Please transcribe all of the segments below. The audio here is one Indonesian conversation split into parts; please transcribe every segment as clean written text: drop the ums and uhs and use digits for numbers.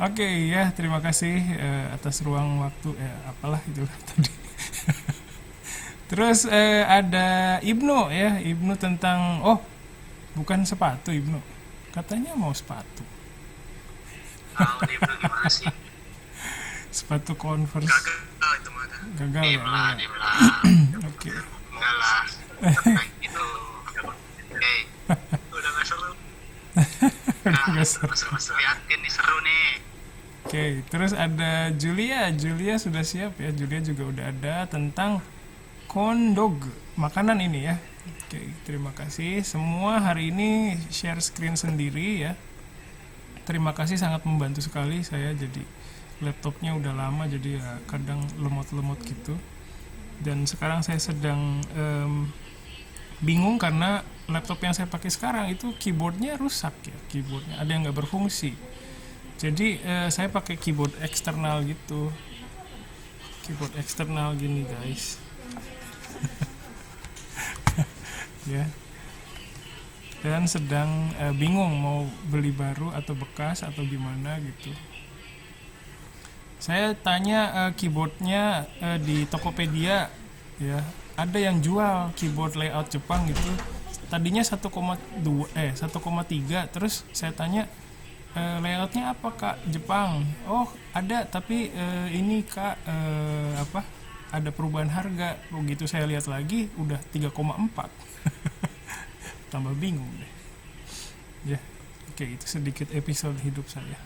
Oke ya, terima kasih atas ruang waktu apalah itu tadi. Terus ada Ibnu ya, Ibnu tentang bukan sepatu Ibnu. Katanya mau sepatu. Tahu nih bro gimana sih? Sepatu Converse. Gagal itu mah. Gagal ya. Diem lah. Oke. Enggak lah. Kayak gitu. Oke. Udah gak seru. Nah, Nggak seru. seru yakin nih seru nih. Oke, terus ada Julia. Julia sudah siap ya. Julia juga udah ada tentang kondog, makanan ini ya. Oke, terima kasih. Semua hari ini share screen sendiri ya. Terima kasih, sangat membantu sekali saya. Jadi laptopnya udah lama jadi ya kadang lemot-lemot gitu. Dan sekarang saya sedang bingung karena laptop yang saya pakai sekarang itu keyboardnya rusak ya. Keyboardnya ada yang nggak berfungsi. Jadi saya pakai keyboard eksternal gitu. Keyboard eksternal gini guys. Ya. Dan sedang bingung mau beli baru atau bekas atau gimana gitu. Saya tanya keyboardnya di Tokopedia ya, ada yang jual keyboard layout Jepang gitu. Tadinya 1,3, terus saya tanya layoutnya apa kak, Jepang? Oh ada, tapi ini kak ada perubahan harga. Begitu saya lihat lagi udah 3,4. Tambah bingung deh ya. Oke, itu sedikit episode hidup saya.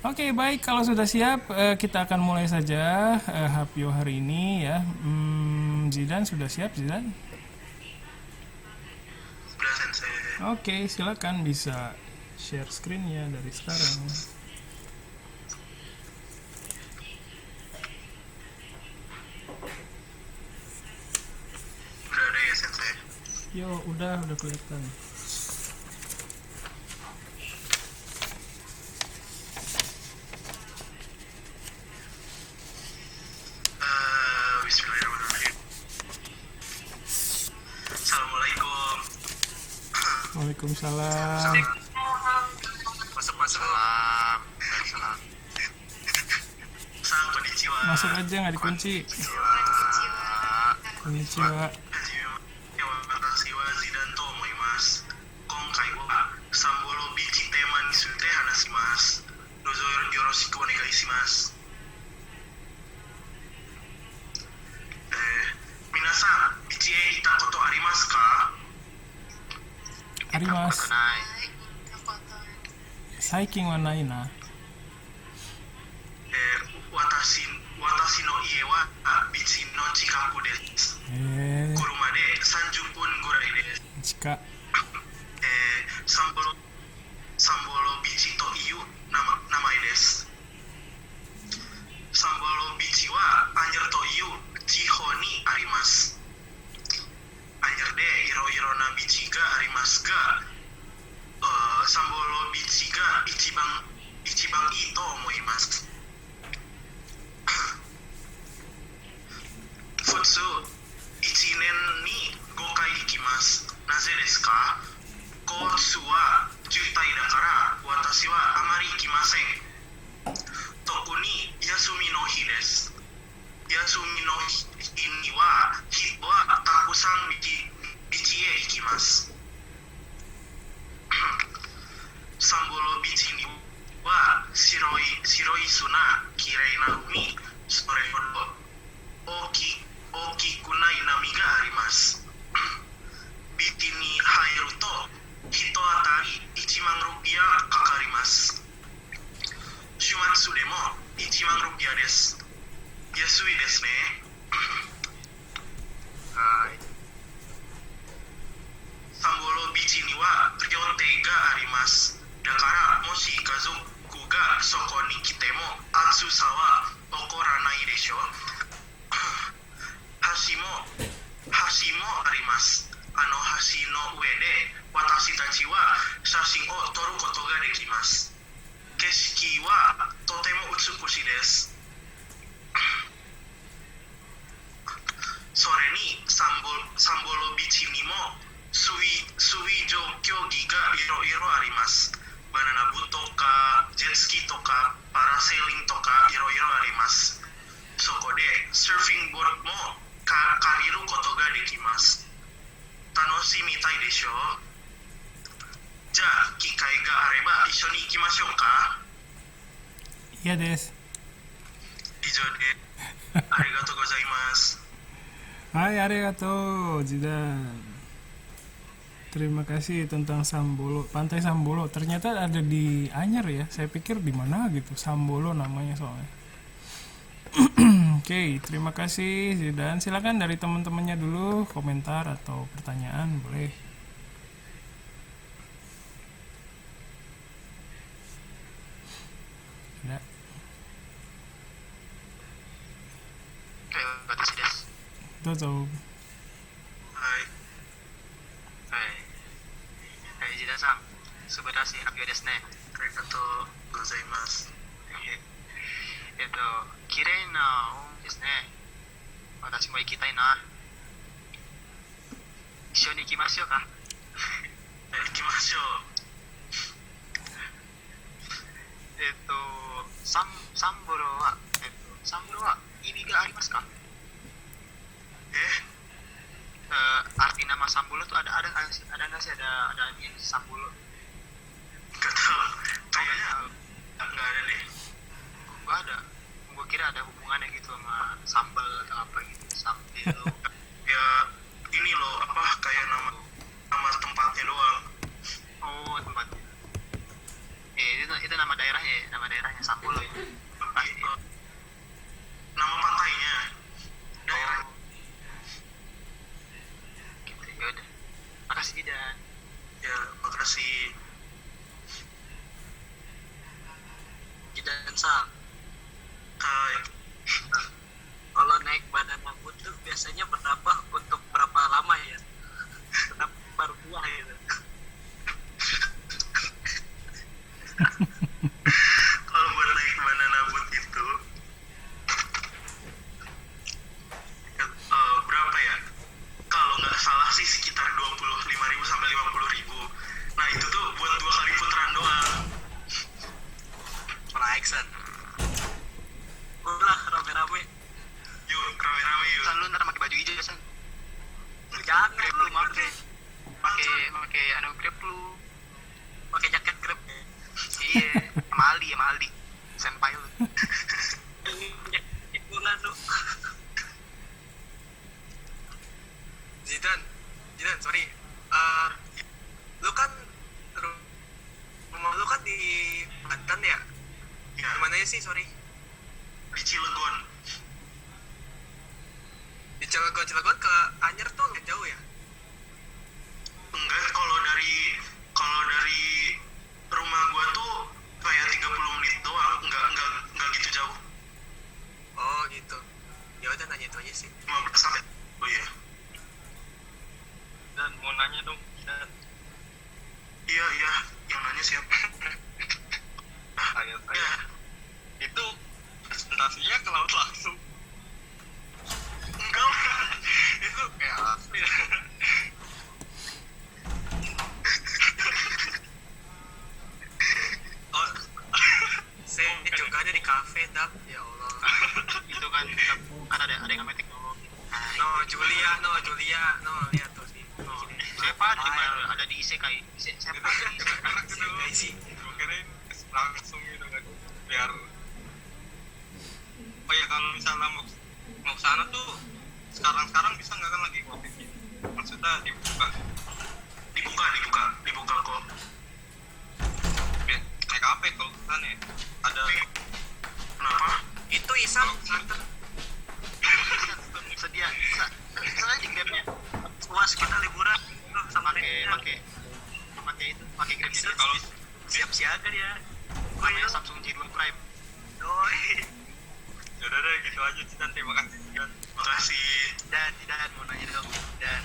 Oke, baik, kalau sudah siap kita akan mulai saja Hapyo hari ini ya. Zidan sudah siap, Zidan? Sudah sensei. Oke, silakan bisa share screen-nya dari sekarang. Udah ada ya sensei. Yo, udah kelihatan. Bismillahirrahmanirrahim. Assalamualaikum. Waalaikumsalam. Masuk. Salam. Salam. Sang konnichiwa. Masuk aja, nggak dikunci. Konnichiwa. 私はジダンと思います。今回はサンボロビーチテーマについて話します。どうぞよろしくお願いします。皆さん、ビーチへ行ったことありますか？あります。ない。最近はないな。私の家はビーチの近くです。車で30分ぐらいです。近。サンボロビーチという名前です。サンボロビーチはアンジャルという地方にあります。アンジャルでいろいろなビーチがありますが、サンボロビーチが一番いいと思います。普通1年に5回行きます。なぜですか？交通は渋滞だから私はあまり行きません。特に休みの日です。休みの日には人はたくさんビーチへ行きます。サンボロビーチには白い砂、きれいな海、それほど大きくない波があります。ビーチに入ると一当たり1万ルピアかかります。週末でも1万ルピアです。安いですね。はい。サンボロビーチには料亭があります。だからもし家族がそこに来ても暑さは起こらないでしょう。橋もあります。あの橋の上で私たちは写真を撮ることができます。景色はとても美しいです。それにサンボロビーチにも水上競技がいろいろあります。バナナ部とかジェッ jet ski toka parasailing toka iro-iro arimasu. Sokode surfing board mo kariru koto ga dekimasu. Tanoshi mitai desho? Ja, kikai ga areba issho ni ikimashou ka? Iya des. Ijo de. Arigatou gozaimasu. Hai, arigato, Jidan. Terima kasih tentang Sambolo, Pantai Sambolo. Ternyata ada di Anyer ya. Saya pikir di mana gitu. Sambolo namanya soalnya. Oke, terima kasih Zidan. Silakan dari teman-temannya dulu komentar atau pertanyaan boleh. Ada. 私です。どうぞ。はい。はい、ジダさん、素晴らしい発表ですね。ありがとうございます。綺麗な海ですね。私も行きたいな。一緒に行きましょうか。行きましょう。サンボロは、意味がありますか？arti nama Sambolo tuh ada nggak sih ada ini Sambolo? Nggak tahu. Kayaknya nggak ada deh. Nggak ada. Gue kira ada hubungannya gitu sama sambal atau apa gitu. Sambal. Ya ini loh apa kayak nama tempatnya doang. Oh tempatnya. Itu nama daerahnya Sambolo ya. Nama pantainya. Daerah. Gitu ya udah. Makasih Dan. Ya makasih. Dan Sam. Hai. Kalau naik badan mabut tuh biasanya berapa untuk berapa lama ya? Berapa baru buah gitu. Kalau buat naik banana boat itu berapa ya? Kalau nggak salah sih sekitar 25.000 sampai 50.000. Nah itu tuh buat 2 kali putaran doang. Action. Udah rame-rame. Yuk rame-rame yuk. San lu ntar pakai baju hijau ya San. Jangan lu pakai grab lu. Pakai jaket grab. Iya, sama Aldi. Senpai lu. Ikutan lu. Zidan, sorry. Lu kan rumah lu kan di Banten ya? Ya, Gimana ya sih, sorry? di Cilegon. Di Cilegon ke Anyer tuh nggak jauh ya? Enggak, kalau dari rumah gua tuh kayak 30 menit doang, enggak gitu jauh. Oh gitu. Ya udah nanya itu aja sih. 15 sampai. Oh iya. Dan mau nanya dong. Dan Iya, yang nanya siapa? saya. Ya, Itu presentasinya ke laut langsung. enggak. Itu kayak asli. Oh, saya juga ada di kafe dap. Ya Allah. Itu kan ada yang namanya teknologi. Julia, lihat tuh sih. Siapa ada di Isekai? Siapa di Isekai sih? Kirain langsung gitu kan biar oh ya kalau misalnya mau kesana tuh sekarang bisa nggak kan lagi covid gitu maksudnya dibuka kok. naik apa kalau kesana ya ada Kenapa? Itu Isan nganter. Sedia misalnya di grabnya puas kita liburan sama pakai grab itu kalau siap siaga dia namanya Samsung J2 Prime. yaudah deh gitu aja sih dan terima kasih kan Makasih. Dan mau nanya dong dan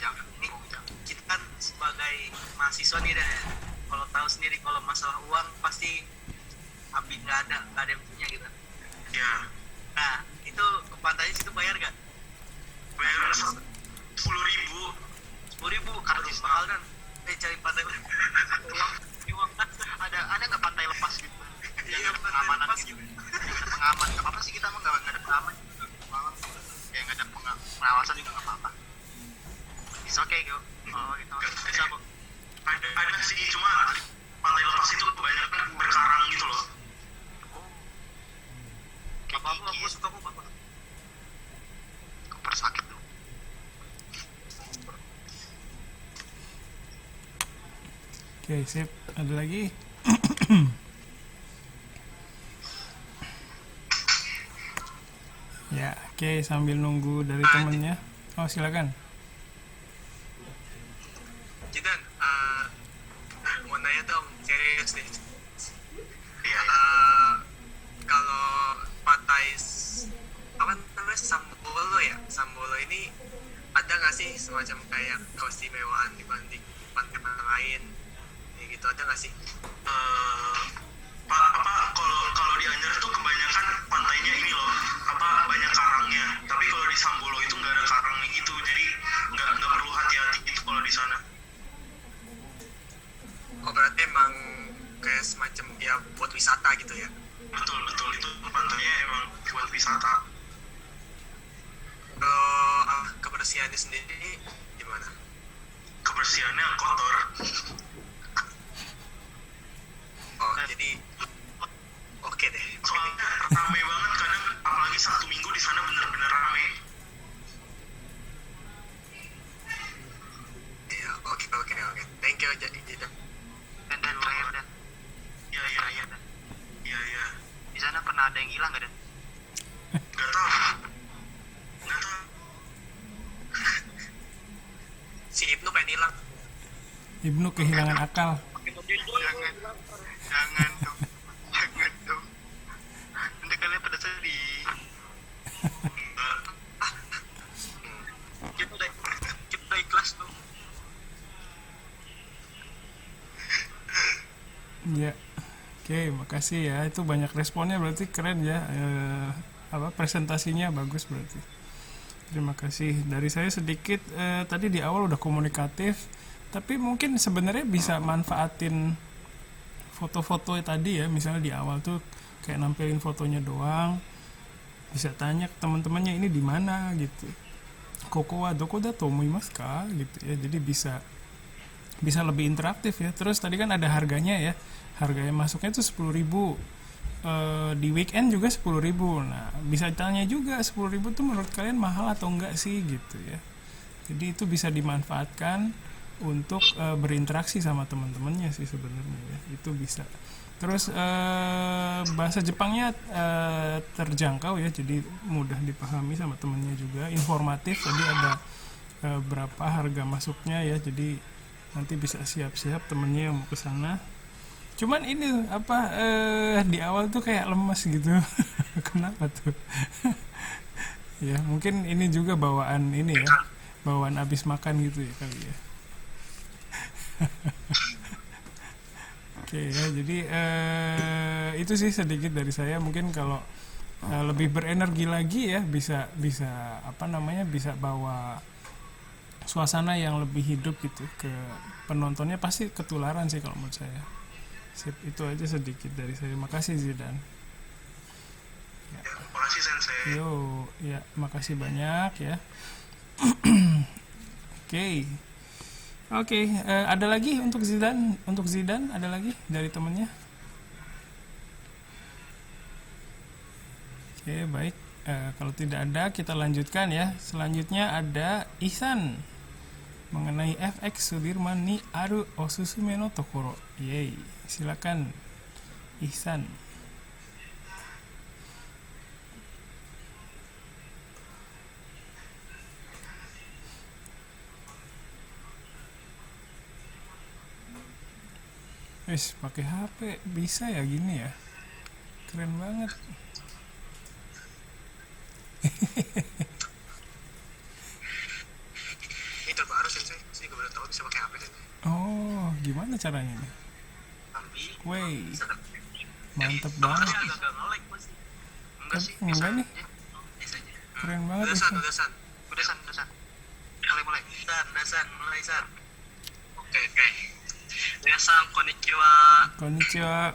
jangan nih kita kan sebagai mahasiswa nih dan kalau tahu sendiri kalau masalah uang pasti Abi nggak ada yang punya gitu. Ya, Nah itu ke pantainya situ bayar nggak? bayar 10.000. 10.000 karena mahal kan. Cari pantai uang kan ada nggak pantai lepas oke kok. Oh gitu. Bisa kok. Ada sih, cuma pantai lepas itu kebanyakan berkarang gitu loh. Apa aku suka kok apa. Kepala sakit tuh. Oke, sip. Ada lagi? Ya, oke, sambil nunggu dari temennya. Oh, silakan. Jidan, mau nanya dong, serius nih. Iya. Kalau pantai apa namanya Sambolo ya, Sambolo ini ada nggak sih semacam kayak keistimewaan dibanding pantai lain? Ya gitu ada nggak sih? Kalau di Anyer tuh kebanyakan pantainya ini loh, banyak karangnya. Tapi kalau di Sambolo itu nggak ada karangnya gitu, jadi nggak perlu hati-hati gitu kalau di sana. Oh berarti emang kayak semacam ya buat wisata gitu ya? Betul itu pantainya emang buat wisata. Kalau kebersihannya sendiri gimana? Kebersihannya kotor. Oh jadi oke deh. Soalnya rame banget kadang, apalagi Sabtu Minggu di sana bener-bener rame. Ya oke. Thank you Jidan. Dan terakhir dan. Iya. Di sana pernah ada yang hilang nggak dan? Nggak tahu. Si Ibnu pengen hilang. Ibnu kehilangan akal. Jangan dong. Nanti kalian pada sedih. Kita ikhlas tuh. Ya. Oke, makasih ya. Itu banyak responnya, berarti keren ya. Presentasinya bagus berarti. Terima kasih. Dari saya sedikit tadi di awal udah komunikatif, tapi mungkin sebenarnya bisa manfaatin foto-foto tadi ya. Misalnya di awal tuh kayak nampilin fotonya doang. Bisa tanya ke teman-temannya ini di mana gitu. Koko wa doko da to omoimasu ka gitu ya. Jadi bisa lebih interaktif ya. Terus tadi kan ada harganya ya. Harganya masuknya tuh 10.000. Di weekend juga 10.000. Nah, bisa tanya juga 10.000 tuh menurut kalian mahal atau enggak sih gitu ya. Jadi itu bisa dimanfaatkan untuk berinteraksi sama teman-temannya sih sebenarnya ya. Itu bisa. Terus bahasa Jepangnya terjangkau ya, jadi mudah dipahami sama temannya juga. Informatif, tadi ada berapa harga masuknya ya. Jadi nanti bisa siap-siap temennya yang mau ke sana. Cuman ini di awal tuh kayak lemes gitu. Kenapa tuh? Ya mungkin ini juga bawaan ini ya, bawaan abis makan gitu ya kali ya. Oke ya, jadi itu sih sedikit dari saya. Mungkin kalau lebih berenergi lagi ya, bisa bisa bawa suasana yang lebih hidup gitu ke penontonnya, pasti ketularan sih kalau menurut saya. Sip, itu aja sedikit dari saya. Makasih Zidan. Ya, makasih Sensei. Yo, ya, makasih banyak ya. Oke, ada lagi untuk Zidan? Untuk Zidan ada lagi dari temennya? Oke, baik. Kalau tidak ada, kita lanjutkan ya. Selanjutnya ada Ihsan mengenai FX Sudirman ni aru osusume no tokoro. Yeay, silakan Ihsan. Pakai HP bisa ya gini ya, keren banget. Ini terbaru Sensei, saya juga baru tahu bisa pakai HP kan. Oh, gimana caranya nih? Tapi Wey, sedap. mantep Tapi banget. agak nge-lag mas. Enggak sih, Enggak nih, biasa aja. keren banget. Udasan. Mulai. Mulai. Oke. Minasan, konnichiwa. Konnichiwa.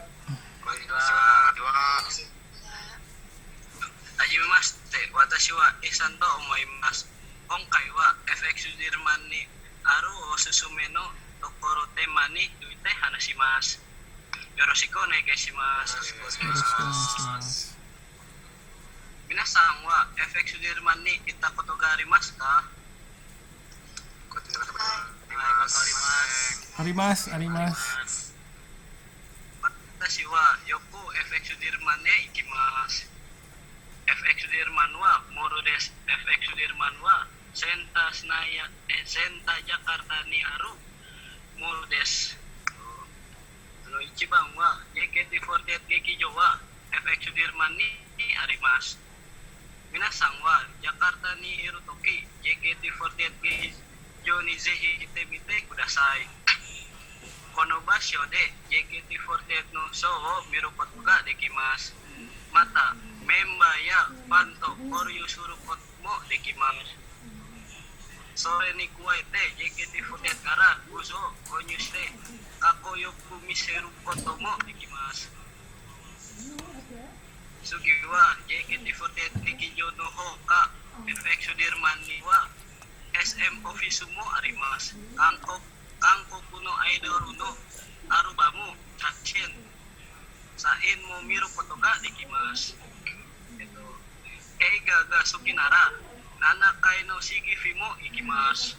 Hajimemashite, watashi wa Ihsan to omoimasu. Konkai wa FX Sudirman ni aru o susume no tokoro tema ni duite hanashimasu. Yoroshiku onegaishimasu. Minasan wa efek Sudirman ni kita koto ga arimasu ka? Arimas. Watashi wa yoku efek Sudirman ne ikimasu. Efek Sudirman wa moro desu. Efek Sudirman wa senta Jakarta ni aru moro desu. Ichiban wa JKT48 Gekijo wa efek Sudirman ni arimasu. Minasan wa Jakarta ni iru toki JKT48 Gekijo ni zehi ite mite kudasai. Kono basho de JKT48 no show o miru koto ga dekimasu. Mata memba ya banto koryu suru koto mo dekimasu. Sore ni kuwaite JKT48 kara uso konyu shite kakoyoku miseru koto mo dekimasu. Sugi wa JKT48 Gekijo no ho ka efek Sudirman ni wa SM office mo arimasu. Kankoku no aidoru no arubamu chachen sain mo miru koto ga dekimasu. Eiga ga sukinara nanakai no shigifi mo ikimasu.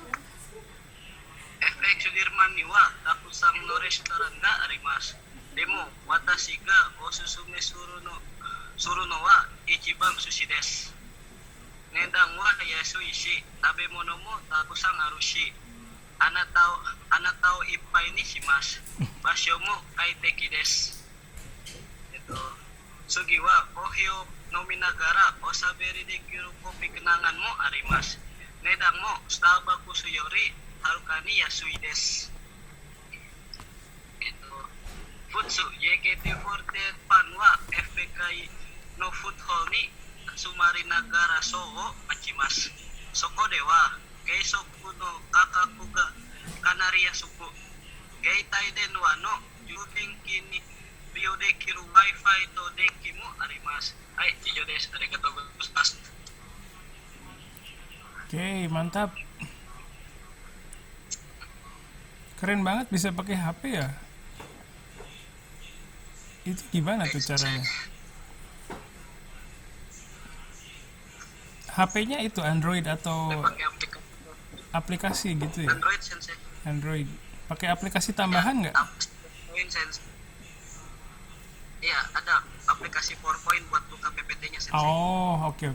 Efek Sudirman ni wa takusang no restoran ga arimasu. Demo watashi ga osusume suru no wa ichiban sushi desu. Nedang wa yasuishi tabemono mo takusang arushi. Anatao ippai ni shimasu. Basho mo kaiteki desu. Sugi wa kohyo no minagara osaberi dekiru kopi kenangan mo arimasu. Nedang mo Starbucks yori harukani yasui desu. Futsu JKT48 fan wa FPKI no food hall ni Sumari Nagara Soho machimasu. Soko de wa keisoku no kakaku ga Kanaria suku. Keitai den wa no Judenki ni ryo dekiru wifi to deki mo arimasu. Hai, ijo desu. Arigatou gozaimasu. Oke, mantap. Keren banget bisa pakai HP ya. Itu gimana tuh caranya? HP-nya itu Android atau Pakai aplikasi aplikasi gitu ya? Android sensei. Android. Pakai aplikasi tambahan nggak? PowerPoint sensei. Iya, ada aplikasi PowerPoint buat buka PPT-nya sensei. Oh, oke.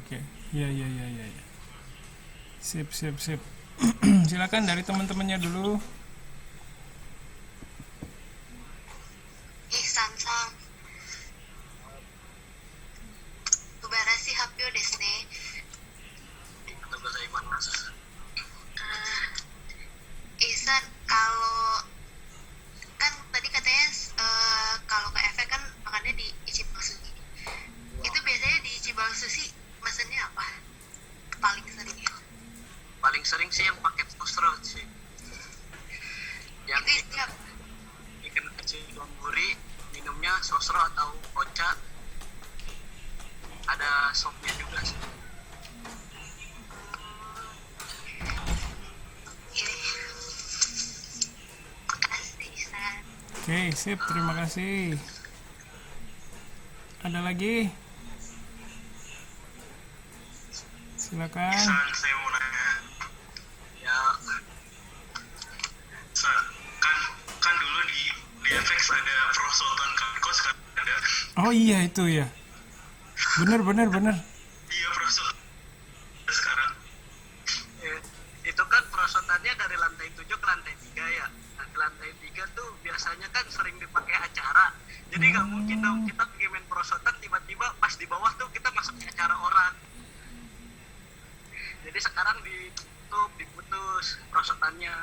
Iya. Sip. Silakan dari teman-temannya dulu. Ihsan-san 素晴らしい発表ですね。 Arigatou gozaimasu. Ihsan, kalau kan tadi katanya kalau ke efek kan makannya di Ichiban Sushi. Itu biasanya di Ichiban Sushi mesennya apa? Paling sering ya? Paling sering sih yang pakai sosro sih. Yang Itu isinya ikan kecil donburi, minumnya sosro atau ocha. Ada sopnya juga sih. ini. Makasih Ihsan. Oke, sip. Terima kasih. Ada lagi? Silakan. San, saya mau nanya. Ya, San, kan dulu di FX ada prosotan kan, kok sekarang ada? Oh iya itu ya. Bener. Iya, prosotan sekarang. itu kan perosotannya dari lantai 7 ke lantai 3 ya. Nah, di lantai 3 tuh biasanya kan sering dipakai acara. Jadi nggak mungkin dong kita pergi main perosotan tiba-tiba pas di bawah tuh kita masuk ke acara orang. Jadi sekarang ditutup, diputus perosotannya.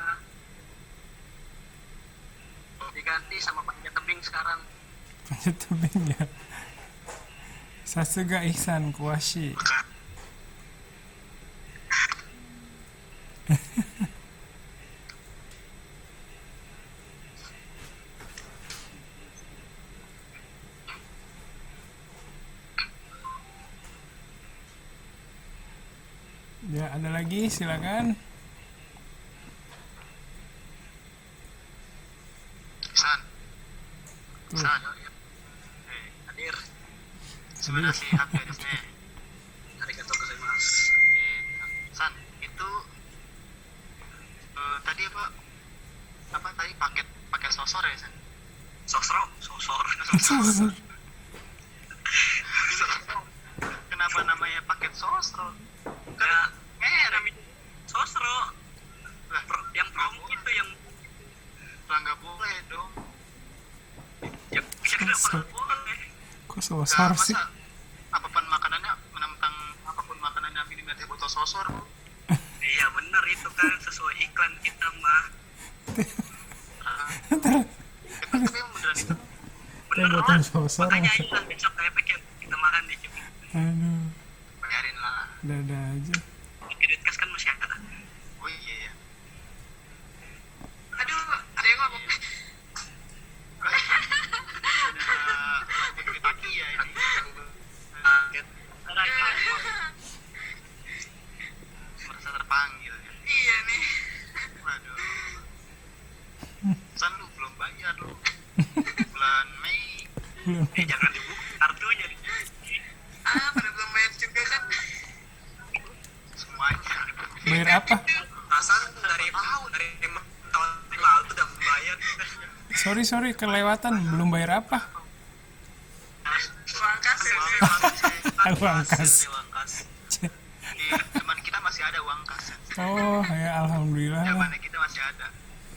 Diganti sama panjat tebing sekarang. Panjat tebing ya. Sasuga Ihsan Kuashi. Ya, ada lagi, silakan. hadir. Sebenarnya sih happy aja nih. Arigatou gozaimasu. San, itu tadi apa tadi paket sosor ya San? Sosro. Kenapa namanya paket sosro? Ya, Merek Sosro. lah, Yang promo itu yang lah nggak boleh dong. yang kenapa boleh? Kok Nah, sosor sih? masa apapun makanannya menentang apapun makanannya minumnya teh botol sosor. Iya bener itu kan sesuai iklan kita mah. Tapi emang beneran itu. Teh botol sosor. Makanya iklan besok kayak kita makan di sini. Aduh, Bayarin lah. dada aja. Kredit kas kan masih ada. Oh iya ya. Aduh, ada yang ngomong. Udah pagi ya ini. Merasa terpanggil ya. Iya nih. Waduh. San lu belum bayar lu. Bulan Mei. Belum. Jangan dibuka kartunya. Pada belum bayar juga kan. Semuanya. Bayar apa? Perasaan dari tahun lalu udah bayar. Sorry, kelewatan. Belum bayar apa? Uang kas ya. Uang kas. Uang kas. Di teman kita masih ada uang kas. Oh, ya alhamdulillah lah. Zamannya kita masih ada.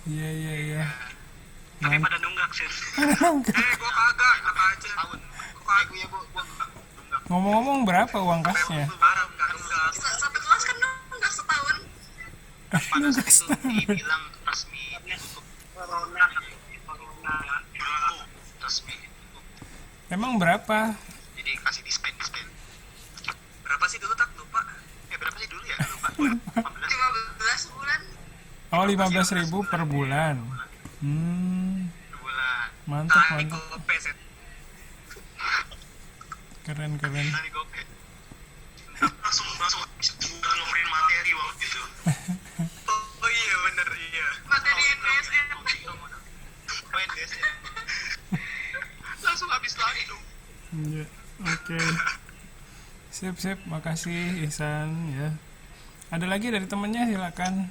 Iya. Tapi pada nunggak sih. Gua kagak, apa aja. Tahun. Gua kagak ya gua enggak. Ngomong-ngomong berapa uang kasnya? Parah nggak nunggak. Satu kelas kan nggak setahun. Pada saat itu dibilang resmi ditutup. Corona. Resmi. Emang berapa? Jadi kasih dispen. Berapa sih dulu tak lupa? Berapa sih dulu ya? Lupa. 15 15 bulan. Oh, 15.000 per bulan. bulan. Mantap. Gope set. Keren. Tadi gope. Langsung ngeluarin materi waktu itu. Oh iya bener iya. Materi NPSN. Main DS ya. Langsung habis lagi dong. Iya, oke. Sip, makasih Ihsan ya. Ada lagi dari temennya, silakan.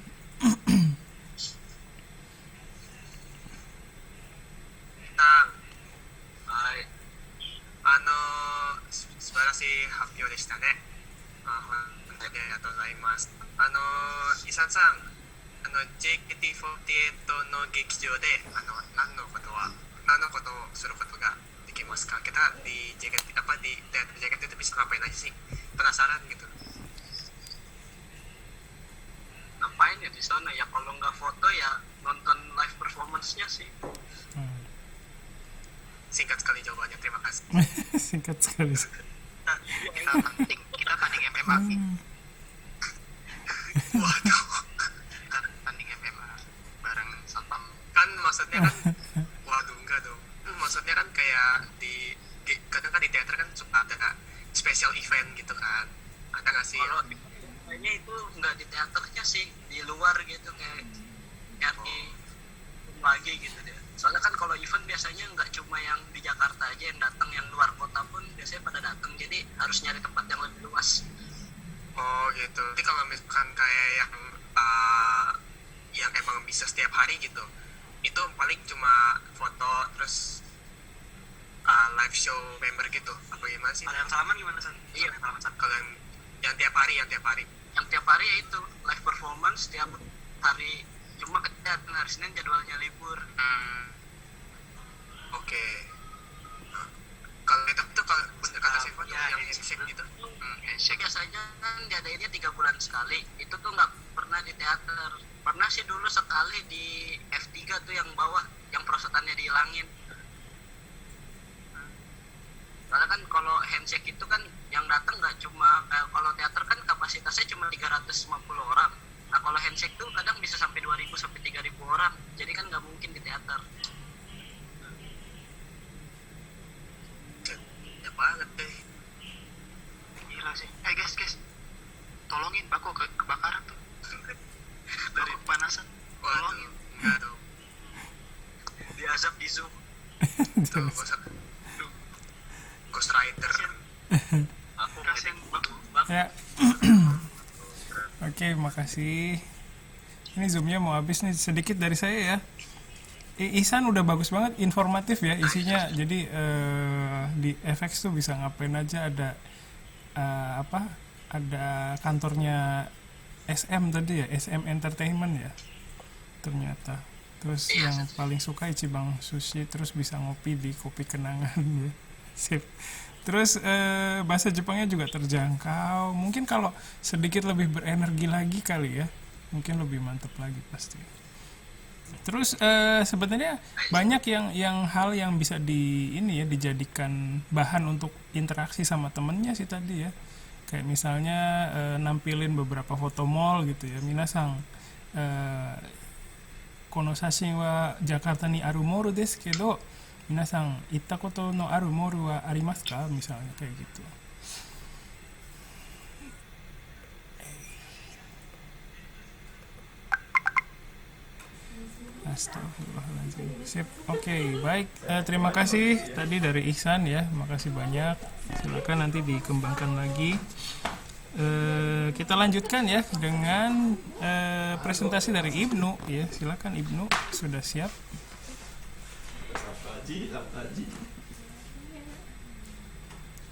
はい。素晴らしい発表でしたね。本当にありがとうございます。イサさん、JKT48 の劇場で何のことをすることができますか? Kita di JKT di teater JKT itu bisa ngapain aja sih? Penasaran gitu. Ngapain ya di sana ya? Kalau nggak foto ya nonton live performance-nya sih. Singkat sekali jawabannya, terima kasih. Singkat sekali. Kita tanding MMA. Waduh. Kita tanding MMA bareng satpam. Kan maksudnya kan, waduh enggak dong. Maksudnya kan kayak kadang kan di teater kan suka ada special event gitu kan. Ada nggak sih? Kalau kayaknya itu nggak di teaternya sih, di luar gitu kayak nyari lagi gitu deh. Soalnya kan kalau event biasanya nggak cuma yang di Jakarta aja yang datang, yang luar kota pun biasanya pada datang, jadi harus nyari tempat yang lebih luas. Oh gitu. Jadi kalau misalkan kayak yang emang bisa setiap hari gitu, itu paling cuma foto terus live show member gitu. Apa gimana sih? Kalau yang salaman gimana sih? Iya, salaman. Kalau yang tiap hari. Yang tiap hari ya itu live performance tiap hari. Cuma kan hari Senin jadwalnya libur. Oke. Kalau itu kalau bener kata Sevan ya, yang handshake gitu. Handshake biasanya kan diadainnya 3 bulan sekali. Itu tuh nggak pernah di teater. Pernah sih dulu sekali di F3 tuh yang bawah, yang prosotannya dihilangin. Soalnya kan kalau handshake itu kan yang datang nggak cuma kayak kalau teater kan kapasitasnya cuma 350 orang. Nah kalau handshake tuh kadang bisa sampai 2.000 sampai 3.000 orang. Jadi kan nggak mungkin di teater. Ya banget deh. Gila sih. Guys. Tolongin Bako kebakaran tuh. Dari kepanasan. Tolongin. Enggak dong. Diazab di Zoom. Tuh, ghostwriter. Aku Kasian ngedeng Ya. Oke, makasih. Ini zoomnya mau habis nih, sedikit dari saya ya. Ihsan udah bagus banget, informatif ya isinya. Jadi di FX tuh bisa ngapain aja, ada ada kantornya SM tadi ya, SM Entertainment ya ternyata. Terus yang paling suka Ichiban Sushi, terus bisa ngopi di Kopi Kenangan ya. Sip. Terus bahasa Jepangnya juga terjangkau. Mungkin kalau sedikit lebih berenergi lagi kali ya, mungkin lebih mantap lagi pasti. Terus sebenarnya banyak yang hal yang bisa dijadikan bahan untuk interaksi sama temennya sih tadi ya. Kayak misalnya nampilin beberapa foto mall gitu ya. Minasang kono sashin wa Jakarta ni aru mall desu kedo, minasang itta koto no aru mall wa arimasu ka, misalnya kayak gitu. Astagfirullahaladzim. Sip. Oke, baik. Terima kasih tadi dari Ihsan ya. Makasih banyak. Silakan nanti dikembangkan lagi. Kita lanjutkan ya dengan presentasi dari Ibnu ya. Silakan Ibnu, sudah siap?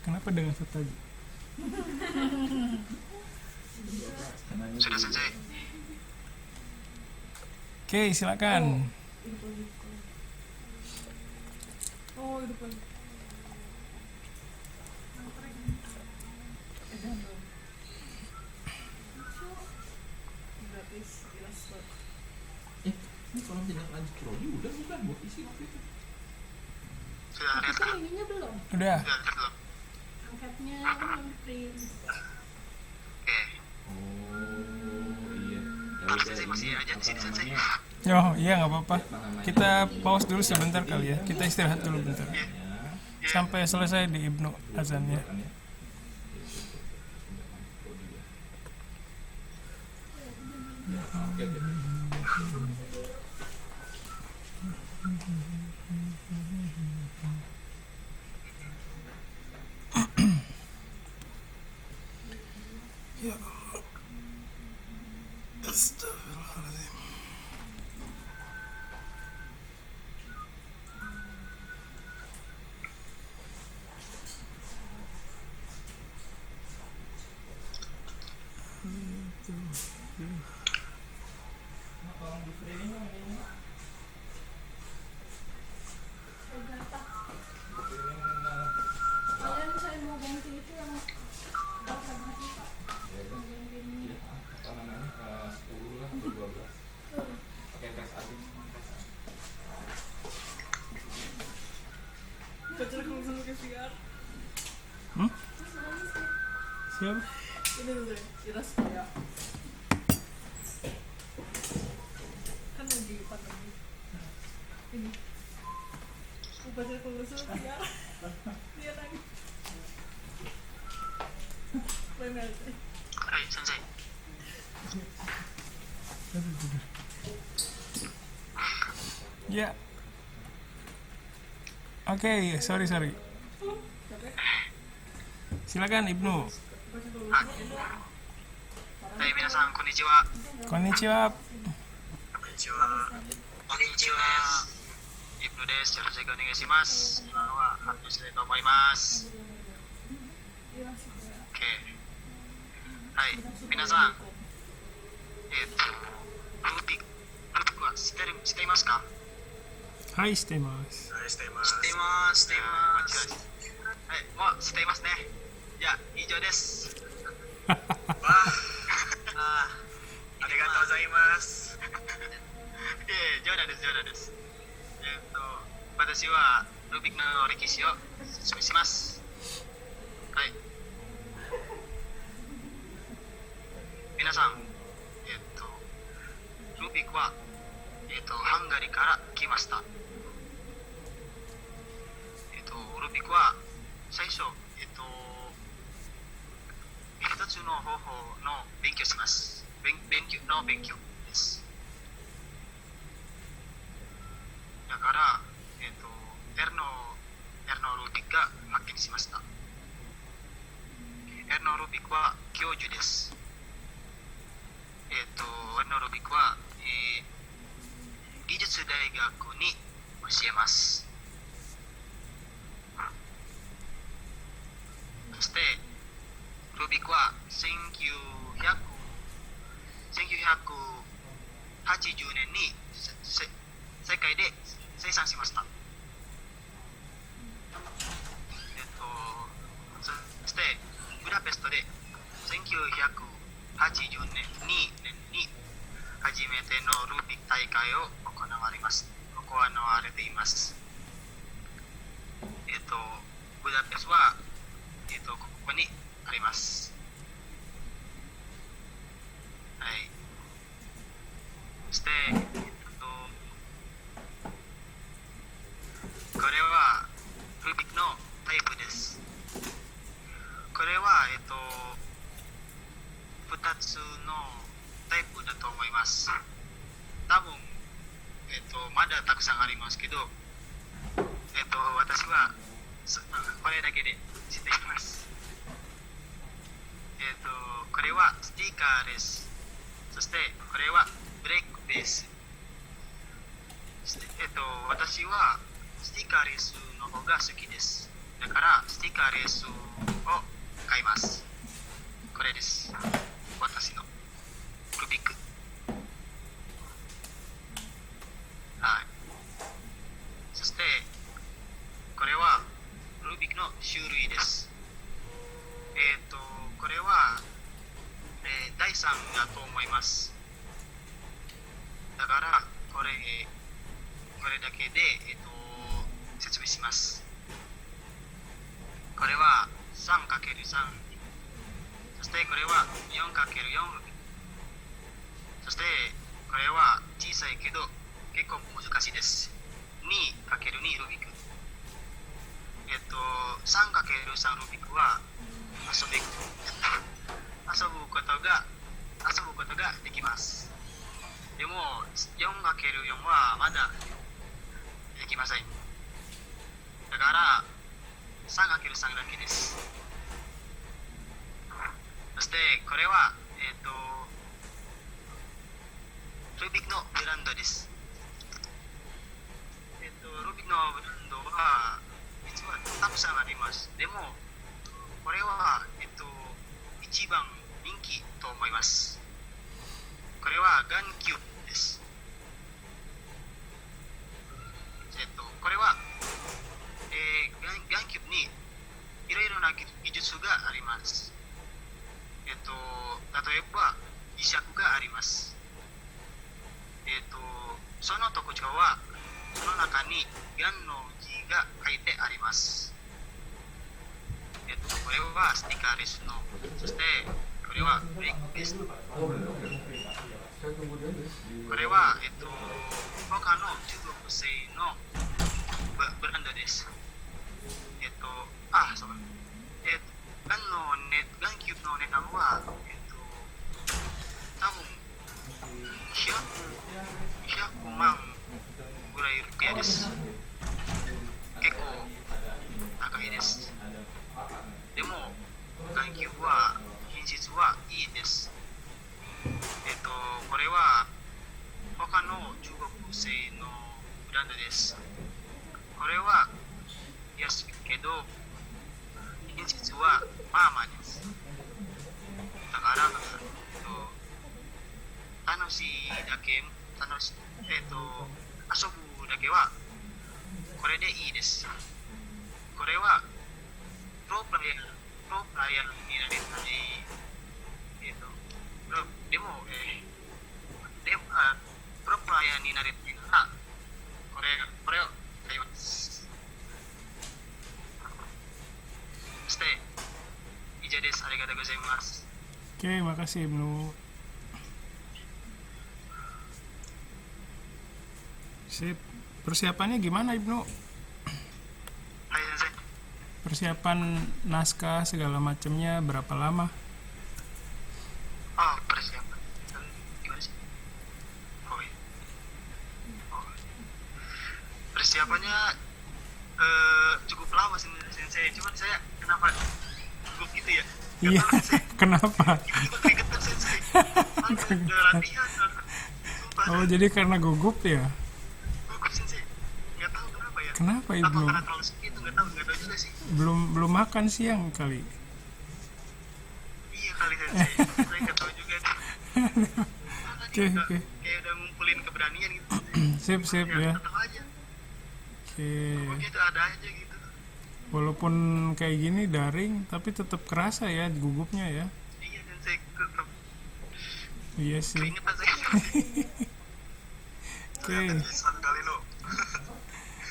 Kenapa dengan Sataji? Sudah sensei. Oke, silakan. Ini kalau tindak lanjut prodi udah bukan buat isi waktu itu. Sudah lihat Itu ininya belum? Udah. Sudah lihat belum? Angkatnya belum print. Oke. Oh iya. Ya Tapi udah, sensei masih ini aja di sini apa sensei. namanya? Oh iya, nggak apa-apa. Kita pause dulu sebentar kali ya. Kita istirahat dulu bentar. Sampai selesai di Ibnu azannya. Astagfirullahaladzim. Kalian saya mau ganti itu yang bakal mati Pak. Apa namanya? 10 lah atau 12. Pakai tes adik. Siapa? Ini tuh iras ya. Kan lagi pandemi. Ini. Upacara kelulusan ya. Dia nangis. Benar. Hai, sensei. Ya. Oke, sorry. Silakan Ibnu. Hai, minasan, konnichiwa. Konnichiwa. Konnichiwa. Konnichiwa. Ibnu desu. Yoroshiku onegaishimasu.今は発表したいと思います。OK。はい、皆さん。ルーピックは知っていますか？はい、してます。しています。しています。しています。はい、もう知っていますね。じゃあ、以上です。わあ、ありがとうございます。冗談です、冗談です。私はルービックの歴史を説明します。はい。皆さん、ルービックは、ハンガリーから来ました。ルービックは最初、一つの方法の勉強します。勉強です。だから、Rのルービックがわ発見しました。エルノ・ルビックは教授です。エルノ・ルビックは、技術大学に教えます。そしてルビックは1980年に世界で生産しました。そしてブダペストで1980年に初めてのルービック大会を行われています。ブダペストは、ここにあります。はい。そして、これはルービックのタイプです。これは、2つのタイプだと思います。多分、まだたくさんありますけど、私はこれだけで知っています。これはスティーカーです。そしてこれはブレークベース。私はスティーカーレースの方が好きです。だからスティーカーレースを買います。これです。私のルビック。はい。そしてこれはルビックの種類です。これは、第3だと思います。だからこれだけで、説明します。これは 3×3、 そしてこれは 4×4 ルビック、そしてこれは小さいけど結構難しいです。 2×2 ルビック。3×3 ルビックは遊ぶことができます。でも 4×4 はまだできません。だから 3×3 だけです。そしてこれはルビックのブランドです。ルビックのブランドは実はたくさんあります。でもこれは一番人気と思います。これはガンキューブです。これは、ガンキューブにいろいろな技術があります。例えば磁石があります。その特徴はその中にガンの字が書いてあります。これはスティッカーレスの、そしてこれはブレイクベース。これは、他の中国製のブランドです。そう。ガンキューブの値段は、多分100万ぐらいルピアです。結構高いです。でもガンキューブは品質はいいです。これは他の中国製のブランドです。これは安いけど品質はまあまあです。だから楽しいだけ遊ぶだけはこれでいいです。これはプロプレイヤーになれたり、でもプロプレイヤーになれたいならこれを買います。そして以上です。ありがとうございます。Oke, makasih Ibnu. Sip. Persiapannya gimana Ibnu? Hai Sensei. Persiapan naskah segala macamnya berapa lama? Persiapan gimana sih? Persiapannya cukup lama sih. Sensei, cuman saya kenapa gugup gitu ya? Iya, kenapa? Tiba-tiba keringetan Sensei. Udah latihan. Sumpah, Oh, jadi karena gugup ya? gugup Sensei. Nggak tahu kenapa ya. Kenapa Apa Ibnu? karena terlalu segitu, nggak tahu juga sih. Belum makan siang kali. Iya kali Sensei. Saya nggak tahu juga nih. Oke, oke. Kayak udah ngumpulin keberanian gitu. Sip ya. Tetap aja. Oke. Pokoknya itu ada aja gitu. Walaupun kayak gini daring, tapi tetap kerasa ya gugupnya ya. Iya Sensei, tetap Iya sih. keringetan saya. Oke. Satu kali lo.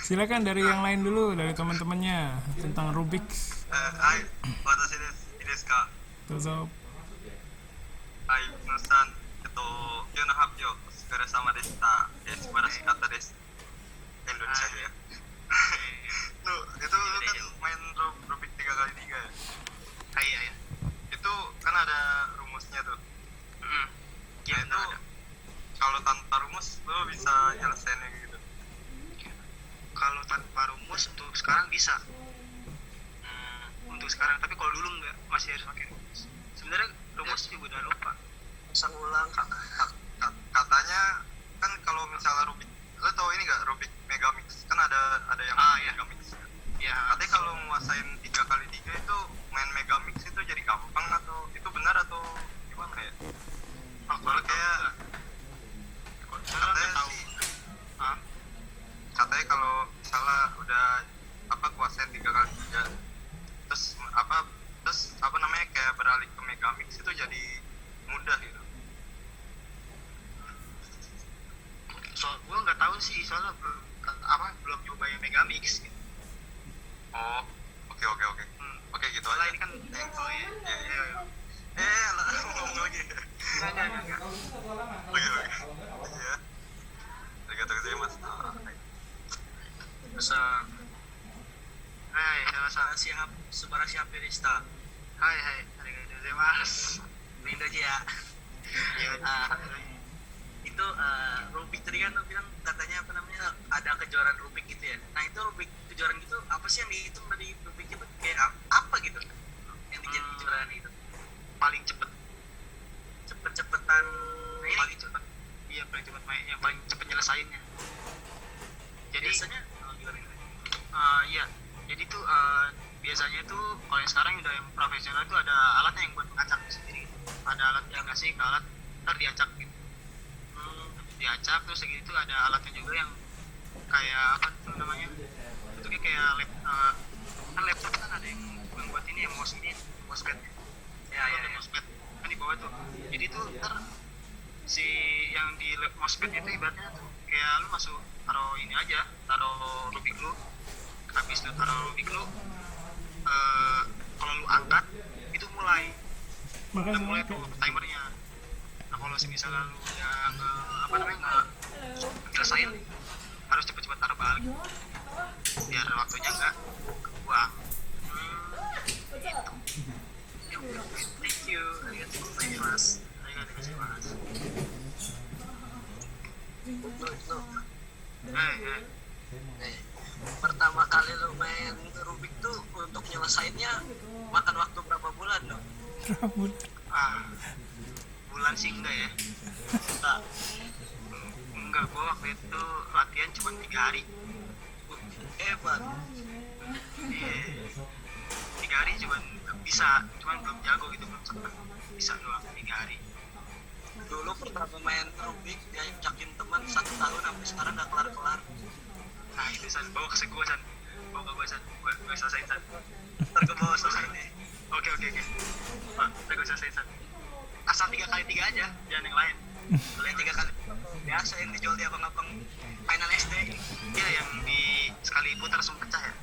Silakan dari yang lain dulu, dari teman-temannya tentang Rubik's. はい私ですいいですか Dozo. はいムーさん今日の発表お疲れ様でした素晴らしかったです Indonesia aja ya tuh itu lu kan main Rubik 3x3 ya Iya ya. itu kan ada rumusnya tuh nah Iya itu kalau tanpa rumus lu bisa nyelesainnya gitu Kalau tanpa rumus untuk sekarang bisa. Untuk sekarang, tapi kalau dulu enggak, masih harus pakai rumus. Sebenarnya rumus juga udah lupa. Usang ulang katanya kan kalau misalnya Rubik lu tau ini gak Rubik Megamix kan ada yang Iya. Megamix Ya, katanya kalau nguasain 3x3 itu main Megamix itu jadi gampang atau itu benar atau gimana ya soalnya kayak katanya tahu. sih katanya kalau misalnya udah kuasain 3x3 terus apa namanya kayak beralih ke Megamix itu jadi mudah gitu gue nggak tahu sih, soalnya belum coba yang Megamix gitu. oh oke oke gitu Soalnya aja ini kan iya lah ngomong lagi enggak. oke ya arigatou gozaimasu Terus siap Subarashi happy deshita. Hai, arigatou gozaimasu. Linda aja ya. Itu Rubik tadi kan lo bilang katanya apa namanya ada kejuaraan Rubik gitu ya. Nah itu Rubik kejuaraan gitu apa sih yang dihitung dari Rubik itu kayak apa gitu yang dijadi kejuaraan itu? Paling cepet-cepetan ini paling cepet. Iya paling cepet main, yang paling cepet nyelesainnya. Jadi biasanya iya. Jadi tuh biasanya tuh kalau yang sekarang udah yang profesional tuh ada alatnya yang buat ngacak sendiri. Ada alat yang ngasih ke alat ntar diacak gitu. Diacak terus segitu ada alatnya juga yang kayak apa tuh namanya? Bentuknya kayak kan laptop kan ada yang buat ini yang mousepad. Ya. Mousepad kan di bawah tuh. Jadi tuh ntar si yang di mousepad itu ibaratnya tuh kayak lu masuk taruh ini aja, taruh Rubik lu. Habis lu taruh Rubik lu kalau lu angkat itu mulai tuh timernya. Nah kalau misalnya lu udah nggak nyelesain harus cepet-cepet taruh balik biar waktunya nggak kebuang. Thank you, arigatou gozaimasu. Pertama kali lu main Rubik tuh untuk nyelesainnya makan waktu berapa bulan dong? Bulan sih enggak ya. Enggak, gua waktu itu latihan cuma 3 hari. Hebat. 3 hari cuman belum jago gitu, belum sempet bisa doang 3 hari. Dulu pertama main Rubik diajakin teman 1 tahun sampai sekarang gak kelar-kelar. Nah itu San, bawa ke gue San, gue selesai San. Ntar gue bawa selesai nih. Oke. Pak, ntar gue selesai San. Asal 3x3 aja, jangan yang lain. Kalau yang 3 kali biasa yang dijual di abang-abang final SD. Iya yang di sekali putar langsung pecah ya.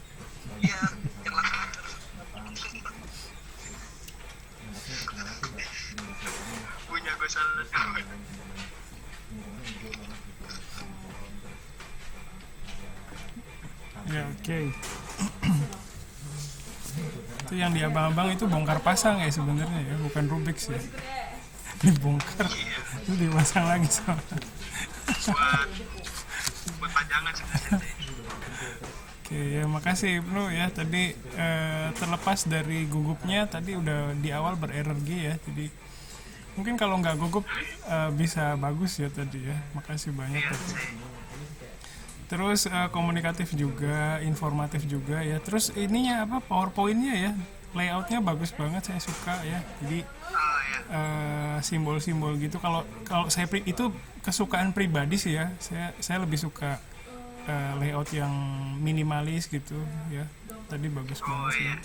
Iya, yang langsung punya gue salah. Ya, oke. Itu yang di abang-abang itu bongkar pasang ya sebenarnya ya, bukan Rubik's ya. Dibongkar, itu dipasang lagi sama. buat pajangan sebenarnya. Oke, ya makasih Ibnu ya. Tadi terlepas dari gugupnya, tadi udah di awal berenergi ya. Jadi mungkin kalau nggak gugup bisa bagus ya tadi ya. Makasih banyak Iya, tadi. Sensei. Terus komunikatif juga, informatif juga ya. Terus ininya apa PowerPoint-nya ya, layoutnya bagus banget, saya suka ya. Jadi Oh ya. simbol-simbol gitu. Kalau kalau saya itu kesukaan pribadi sih ya. Saya lebih suka layout yang minimalis gitu ya. Tadi bagus banget sih. iya.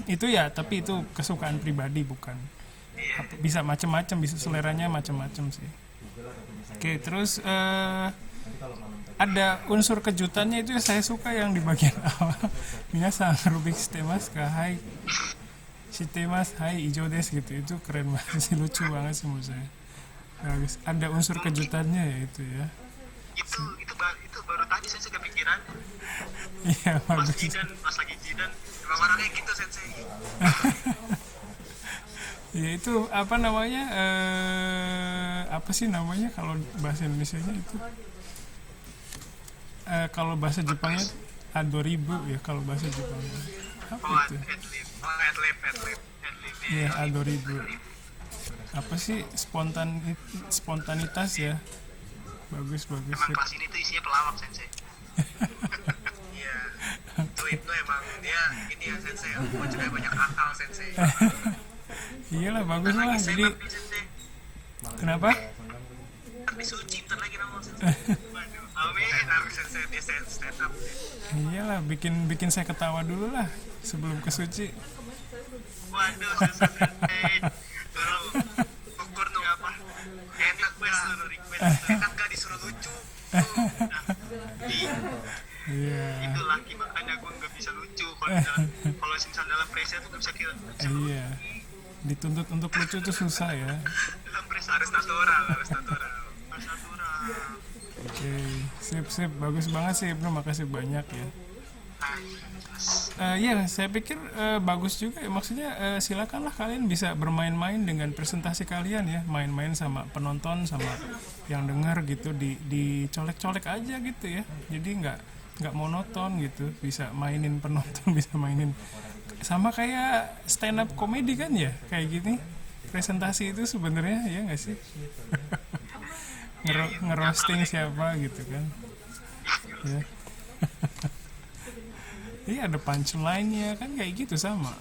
Itu ya, tapi itu kesukaan pribadi bukan. Iya. Bisa macam-macam, bisa seleranya macam-macam sih. Oke, terus ada unsur kejutannya itu saya suka yang di bagian awal. Minasan Rubik Shitemas ka hai. Shitemas hai ijo desu gitu. Itu keren banget sih, lucu banget sih menurut saya. Bagus. Ada unsur kejutannya ya itu ya. Itu baru tadi Sensei kepikiran. Iya, Pas bagus. lagi jidan, emang orangnya gitu Sensei. Ya itu apa namanya? Apa sih namanya kalau bahasa Indonesianya itu? Kalau bahasa Jepangnya adoribu ya, kalau bahasa Jepangnya. Apa Oh, itu? adlib. Iya, adoribu. Apa sih spontanitas ya? Bagus. Emang kelas ini tuh isinya pelawak Sensei. Iya. Itu emang dia ini ya Sensei. Juga banyak akal Sensei. Iyalah, bagus lah. Lagi Jadi stand up nih Sensei. kenapa? Tapi suci ntar lagi nama Sensei. Waduh. Amin. Harus Sensei dia stand up. Iyalah, bikin saya ketawa dulu lah sebelum ke suci. Waduh Sensei. Dulu ukur tuh apa? Enak request. Enak gak disuruh lucu. Iya. Itu laki makanya gue nggak bisa lucu kalau misal dalam pressure tuh nggak bisa kira Iya. Dituntut untuk lucu tuh susah ya. dalam pressure harus natural. Oke, sip, bagus banget sih Ibnu, makasih banyak ya. Iya, saya pikir bagus juga ya. Maksudnya silakanlah kalian bisa bermain-main dengan presentasi kalian ya, main-main sama penonton sama yang dengar gitu, dicolek-colek aja gitu ya. Jadi nggak monoton gitu, bisa mainin penonton, bisa mainin sama kayak stand up comedy kan ya, kayak gini. Presentasi itu sebenarnya ya nggak sih? Ngerosting siapa gitu kan? Ya. Iya, ada punchline-nya kan kayak gitu sama.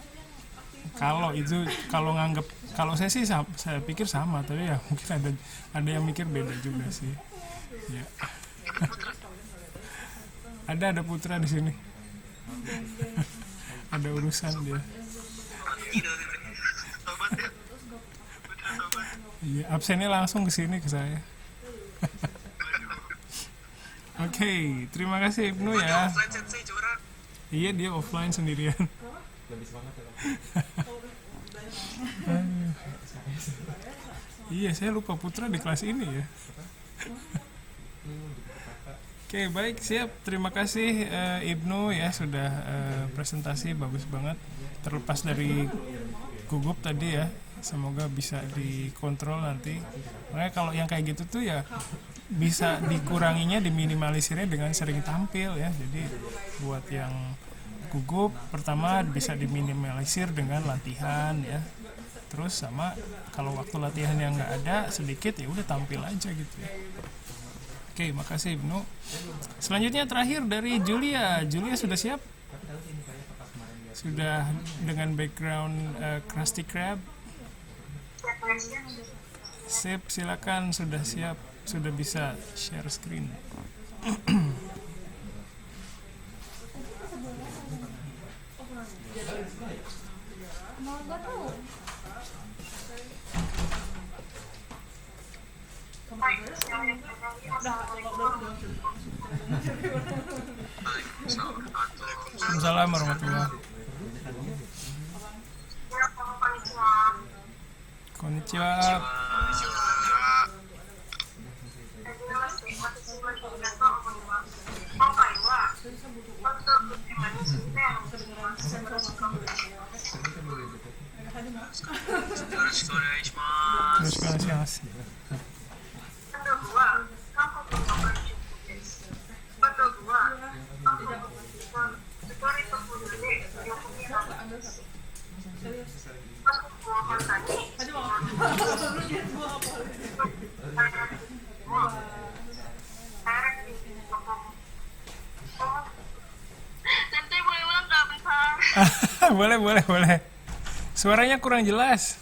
Kalau saya sih saya pikir sama, tapi ya mungkin ada yang mikir beda juga sih. Ya. ada Putra di sini. Ada urusan dia. Iya, absennya langsung ke sini ke saya. Oke, terima kasih Ibnu ya. offline Sensei curang. Iya, dia offline sendirian. Lebih semangat ya. Iya, saya lupa Putra di kelas ini ya. Oke, baik, siap. Terima kasih Ibnu ya sudah presentasi bagus banget. Terlepas dari gugup tadi ya, semoga bisa dikontrol nanti. Makanya kalau yang kayak gitu tuh ya bisa dikuranginya, diminimalisirnya dengan sering tampil ya. Jadi buat yang gugup pertama bisa diminimalisir dengan latihan ya. Terus sama kalau waktu latihan yang nggak ada sedikit ya udah tampil aja gitu ya. Oke, makasih Ibnu. Selanjutnya terakhir dari Julia. Julia sudah siap? Sudah dengan background Krusty Krab? Sip, silakan, sudah siap, sudah bisa share screen. Mau nggak tahu? Assalamualaikum warahmatullahi. Konnichiwa. Yoroshiku onegaishimasu. satu. Serius. Untuk gua kontani, Aja mau. Lu dia gua apa? nanti boleh ulang nggak bentar? Boleh, boleh, boleh. Suaranya kurang jelas.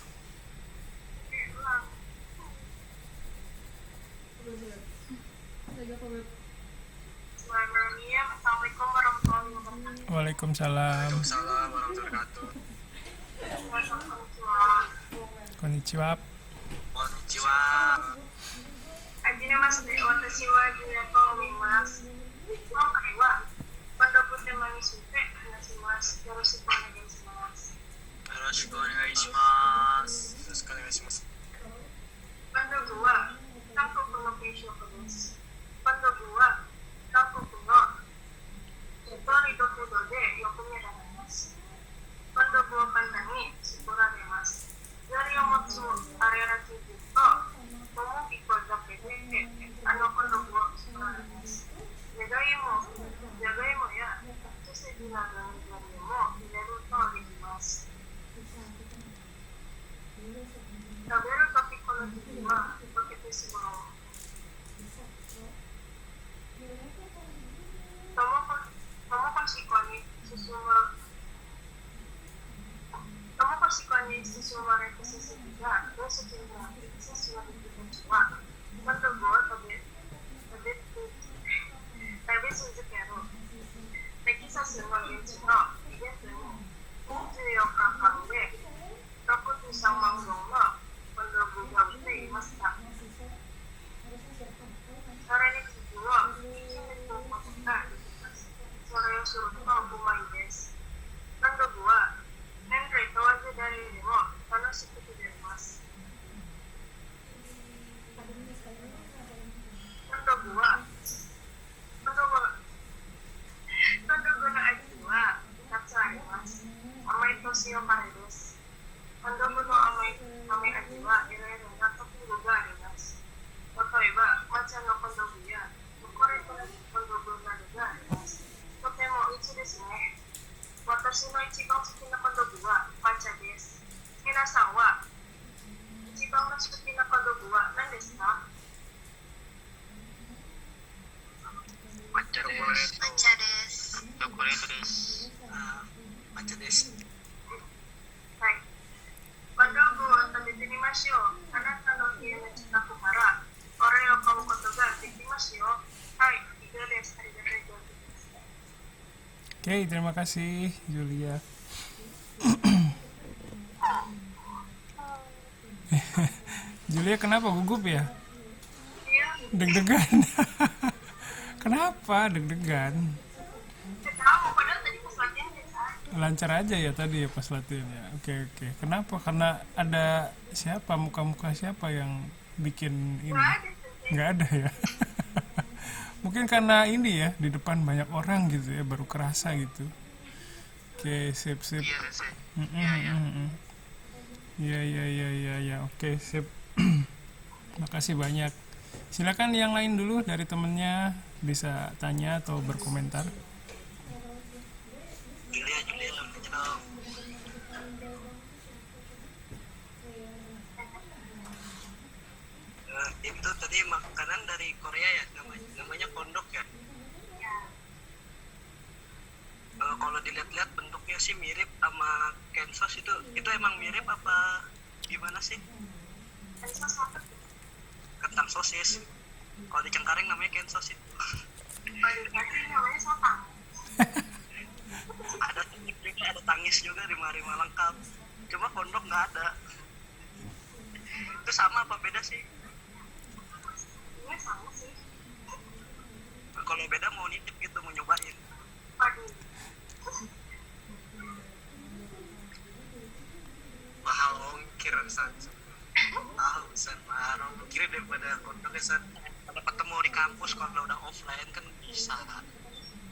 Bismillahirrahmanirrahim. Assalamualaikum warahmatullahi wabarakatuh. Waalaikumsalam. Salam warahmatullahi wabarakatuh. Konnichiwa. Konnichiwa. はじめまして、私はジュリアと申します。今回はバンドプテーマについて話します。よろしくお願いします。よろしくお願いします。よろしくお願いします。バンド部は韓国の軽食です。バンド部は韓国のストリートフードでよく見られます。バンド部を簡単に作られます。材料を持つあれらチーズと小麦粉だけでバンド部を作られます。じゃがいもや季節などの材料も入れるとできます。食べるときこの時期は溶けてしまう。進まれた成績が同席になって接種ができる人はバンド部を食べ続ける。テキサスの現地のイベントに24日間で63万本のバンド部が売っていました。それに地図を1年のことができます。それをするとうまいです。バンド部は年齢問わず誰でも楽しく作れます。バンド部の味は2つあります。甘いと塩辛いです。バンド部の甘い味はいろいろなトッピングがあります。例えば抹茶のバンド部やチョコレートのバンド部などがあります。とても美味しいですね。私の一番好きなバンド部は抹茶です。皆さんは一番好きなバンド部は何ですか？抹茶です。抹茶です。チョコレートです。抹茶です。はい。バンド部を食べてみましょう。あなたの家の近くからこれを買うことができますよ。はい、以上です。ありがとうございます。Oke, terima kasih Julia. Julia kenapa gugup ya? Deg-degan. Kenapa deg-degan? Tahu, padahal tadi pas latihan biasa. Lancar aja ya tadi ya pas latihan ya. Oke. Kenapa? Karena ada siapa, muka-muka siapa yang bikin ini? Nggak ada ya. Mungkin karena ini ya, di depan banyak orang gitu ya, baru kerasa gitu. Oke, sip. Iya. Oke, sip. Makasih banyak. Silakan yang lain dulu dari temennya bisa tanya atau berkomentar. Julia namanya dong. Itu tadi makanan dari Korea ya, namanya kondok ya. Kalau dilihat-lihat bentuknya sih mirip sama kensos itu emang mirip apa gimana sih? Kentang sosis. Kalau di Cengkareng namanya kensos itu. Namanya sotang. ada tangis juga rima-rima lengkap. Cuma kondok nggak ada. Itu sama apa beda sih? Ini sama sih. Kalau beda mau nitip gitu, mau nyobain. Waduh. Mahal ongkir san. Mahal ongkir daripada kondoknya san. Kalau ketemu di kampus kalau udah offline kan bisa.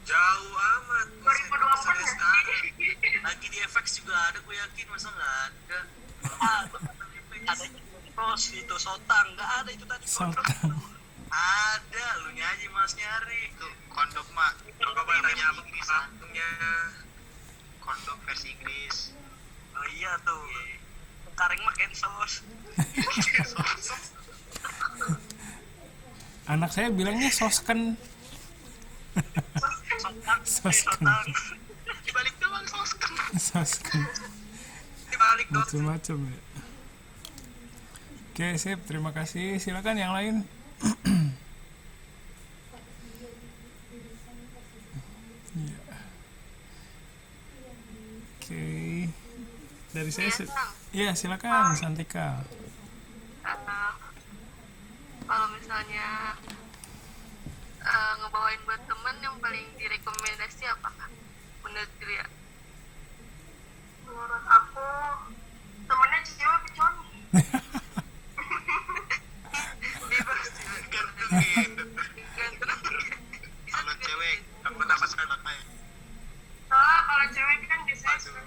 Jauh amat. 2024 Lagi di FX juga ada, gue yakin masa nggak ada. Ada itu sotang, nggak ada itu tadi kondok. Ada, lu nyanyi mas nyari tuh kondok mak. Coba tanya satunya kondok versi Inggris. Oh iya tuh. Kareng mah kensos. Anak saya bilangnya sosken. Sosken. Dibalik doang sosken. Sosken. Dibalik doang. Macam-macam ya. Oke, sip. Terima kasih. Silakan yang lain. Iya. Oke. Dari saya iya, silakan Santika. Kalau misalnya ngebawain buat teman yang paling direkomendasi apa kak? Menurut Julia? Menurut aku temennya cewek apa cowok? Bebas gantungin. Kalau cewek, kamu dapat sepedanya. Soalnya kalau cewek kan biasanya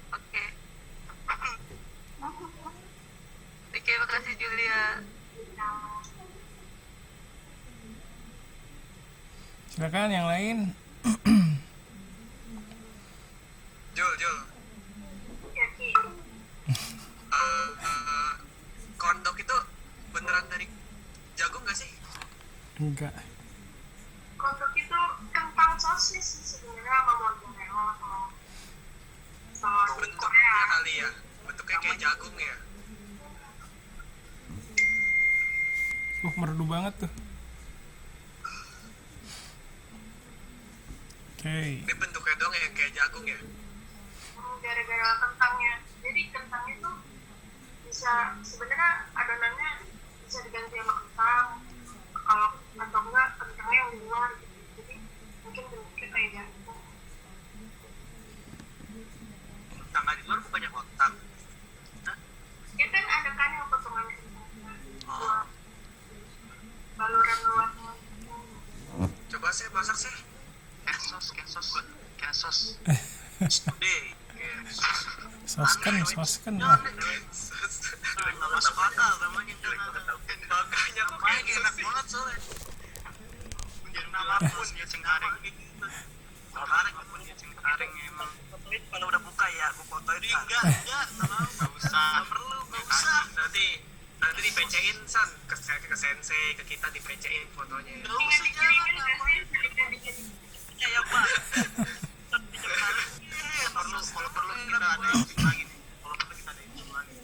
oke. Oke, makasih Julia. Silakan yang lain. Jul. Kondok itu beneran dari jagung gak sih? Enggak. Kondok itu kentang sosis sebenarnya sama mozzarella sama Bentuknya kali ya. Bentuknya kayak jagung ya. Merdu banget tuh. Oke. Ini bentuknya dong ya kayak jagung ya. gara-gara kentangnya. Jadi kentangnya tuh bisa sebenarnya adonannya bisa diganti sama kentang. Kalau atau enggak kentangnya yang di luar gitu. Jadi mungkin bentuknya kayak jagung. Tangga di luar bukannya kotak. Ya kan ada kan yang potongan kentangnya. Baluran luarnya. Coba saya masak sih. Kensos. Deh. Sosken. Nggak masuk akal namanya. Makanya kok kayaknya enak banget soalnya. Menjadi nama pun ya cengkareng gitu. Cengkareng emang. Kalau udah buka ya, aku fotoin. Enggak usah. Nggak usah. Nanti dipecein San ke sensei, ke kita dipecein fotonya. Nggak usah ya Pak. Kalau perlu kita ada yang lagi. Kalau perlu kita ada yang lagi.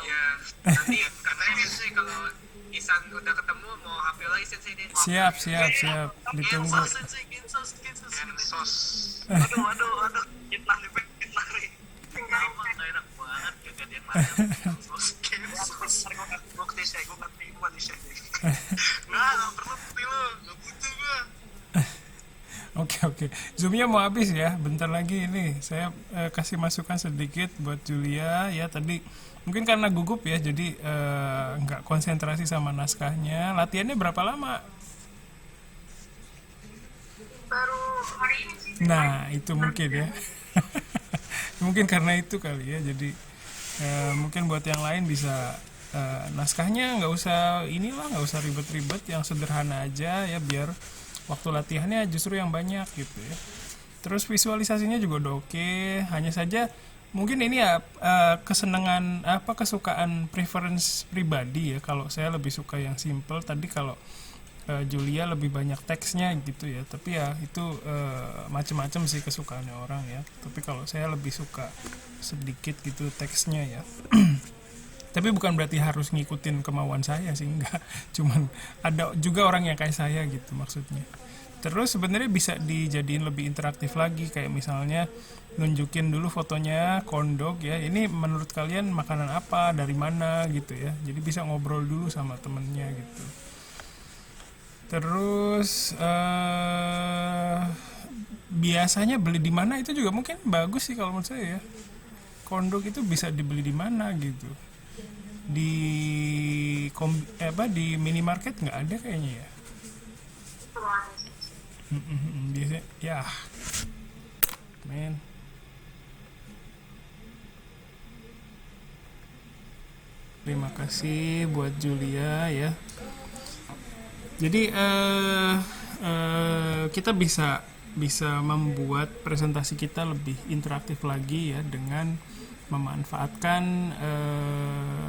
Ya, nanti katanya sih kalau Isan udah ketemu mau hafal lagi sensei deh. Siap. Ditunggu. Kensos. Aduh. Fitnah nih. Nama nggak enak banget kagak dia macam. Kensos. Bukti saya, gue ngerti buat di sini. Nggak perlu bukti lo, nggak butuh gue. Oke. Zoomnya mau habis ya. Bentar lagi ini saya kasih masukan sedikit buat Julia ya. Tadi mungkin karena gugup ya, jadi nggak konsentrasi sama naskahnya. Latihannya berapa lama? Baru hari ini sih. Nah, itu mungkin ya. Mungkin karena itu kali ya. Jadi mungkin buat yang lain bisa naskahnya nggak usah ribet-ribet, yang sederhana aja ya, biar waktu latihannya justru yang banyak gitu ya. Terus visualisasinya juga udah oke. Hanya saja mungkin ini ya kesukaan preference pribadi ya. Kalau saya lebih suka yang simple. Tadi kalau Julia lebih banyak teksnya gitu ya. Tapi ya itu macam-macam sih kesukaannya orang ya. Tapi kalau saya lebih suka sedikit gitu teksnya ya. Tapi bukan berarti harus ngikutin kemauan saya sih, enggak. Cuman ada juga orang yang kayak saya gitu maksudnya. Terus sebenarnya bisa dijadiin lebih interaktif lagi, kayak misalnya nunjukin dulu fotonya kondok ya. Ini menurut kalian makanan apa, dari mana gitu ya. Jadi bisa ngobrol dulu sama temennya gitu. Terus biasanya beli di mana itu juga mungkin bagus sih kalau menurut saya ya. Kondok itu bisa dibeli di mana gitu. Di minimarket nggak ada kayaknya ya. Biasanya ya Terima kasih buat Julia ya. Jadi kita bisa membuat presentasi kita lebih interaktif lagi ya dengan memanfaatkan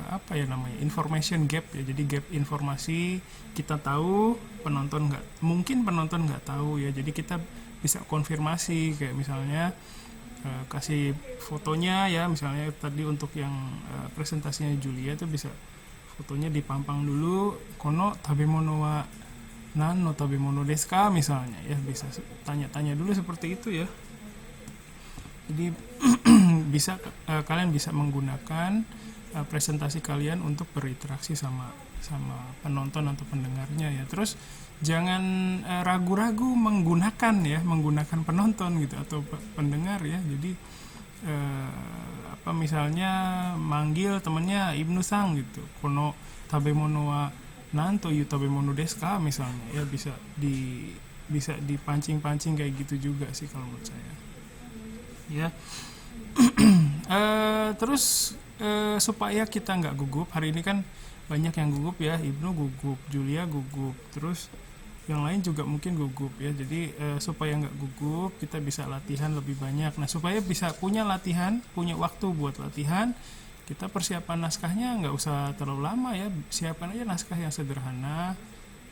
apa ya namanya, information gap ya. Jadi gap informasi, kita tahu, penonton nggak tahu ya. Jadi kita bisa konfirmasi, kayak misalnya kasih fotonya ya, misalnya tadi untuk yang presentasinya Julia itu bisa fotonya dipampang dulu, kono tabemono wa nan no tabemono desu ka misalnya ya, bisa tanya-tanya dulu seperti itu ya. Jadi bisa kalian bisa menggunakan presentasi kalian untuk berinteraksi sama penonton atau pendengarnya ya. Terus jangan ragu-ragu menggunakan penonton gitu atau pendengar ya. Jadi misalnya manggil temennya Ibnu Sang gitu, kono tabemono wa nanto yu tabemono desu ka misalnya ya, bisa dipancing-pancing kayak gitu juga sih kalau menurut saya ya. Terus supaya kita nggak gugup, hari ini kan banyak yang gugup ya, Ibnu gugup, Julia gugup, terus yang lain juga mungkin gugup ya. Jadi supaya nggak gugup, kita bisa latihan lebih banyak. Nah, supaya bisa punya waktu buat latihan, kita persiapan naskahnya nggak usah terlalu lama ya. Siapkan aja naskah yang sederhana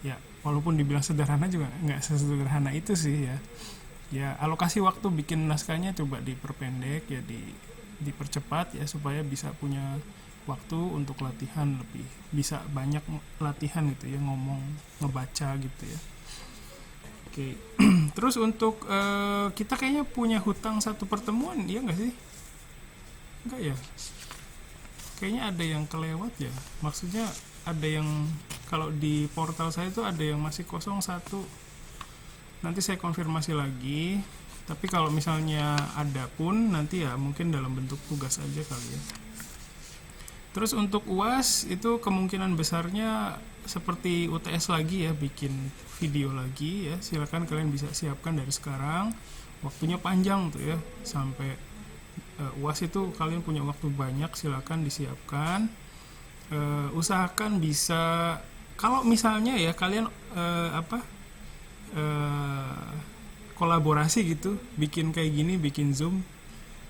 ya, walaupun dibilang sederhana juga nggak sesederhana itu sih ya. Ya, alokasi waktu bikin naskahnya coba diperpendek ya, dipercepat ya, supaya bisa punya waktu untuk latihan, lebih bisa banyak latihan gitu ya, ngomong, ngebaca gitu ya. Oke. Terus untuk kita kayaknya punya hutang satu pertemuan, iya nggak sih? Enggak ya? Kayaknya ada yang kelewat ya. Maksudnya ada yang, kalau di portal saya itu ada yang masih kosong satu. Nanti saya konfirmasi lagi. Tapi kalau misalnya ada pun nanti ya mungkin dalam bentuk tugas aja kali ya. Terus untuk UAS itu kemungkinan besarnya seperti UTS lagi ya, bikin video lagi ya. Silakan kalian bisa siapkan dari sekarang. Waktunya panjang tuh ya, sampai UAS itu kalian punya waktu banyak, silakan disiapkan. Usahakan bisa, kalau misalnya ya kalian kolaborasi gitu, bikin kayak gini, bikin Zoom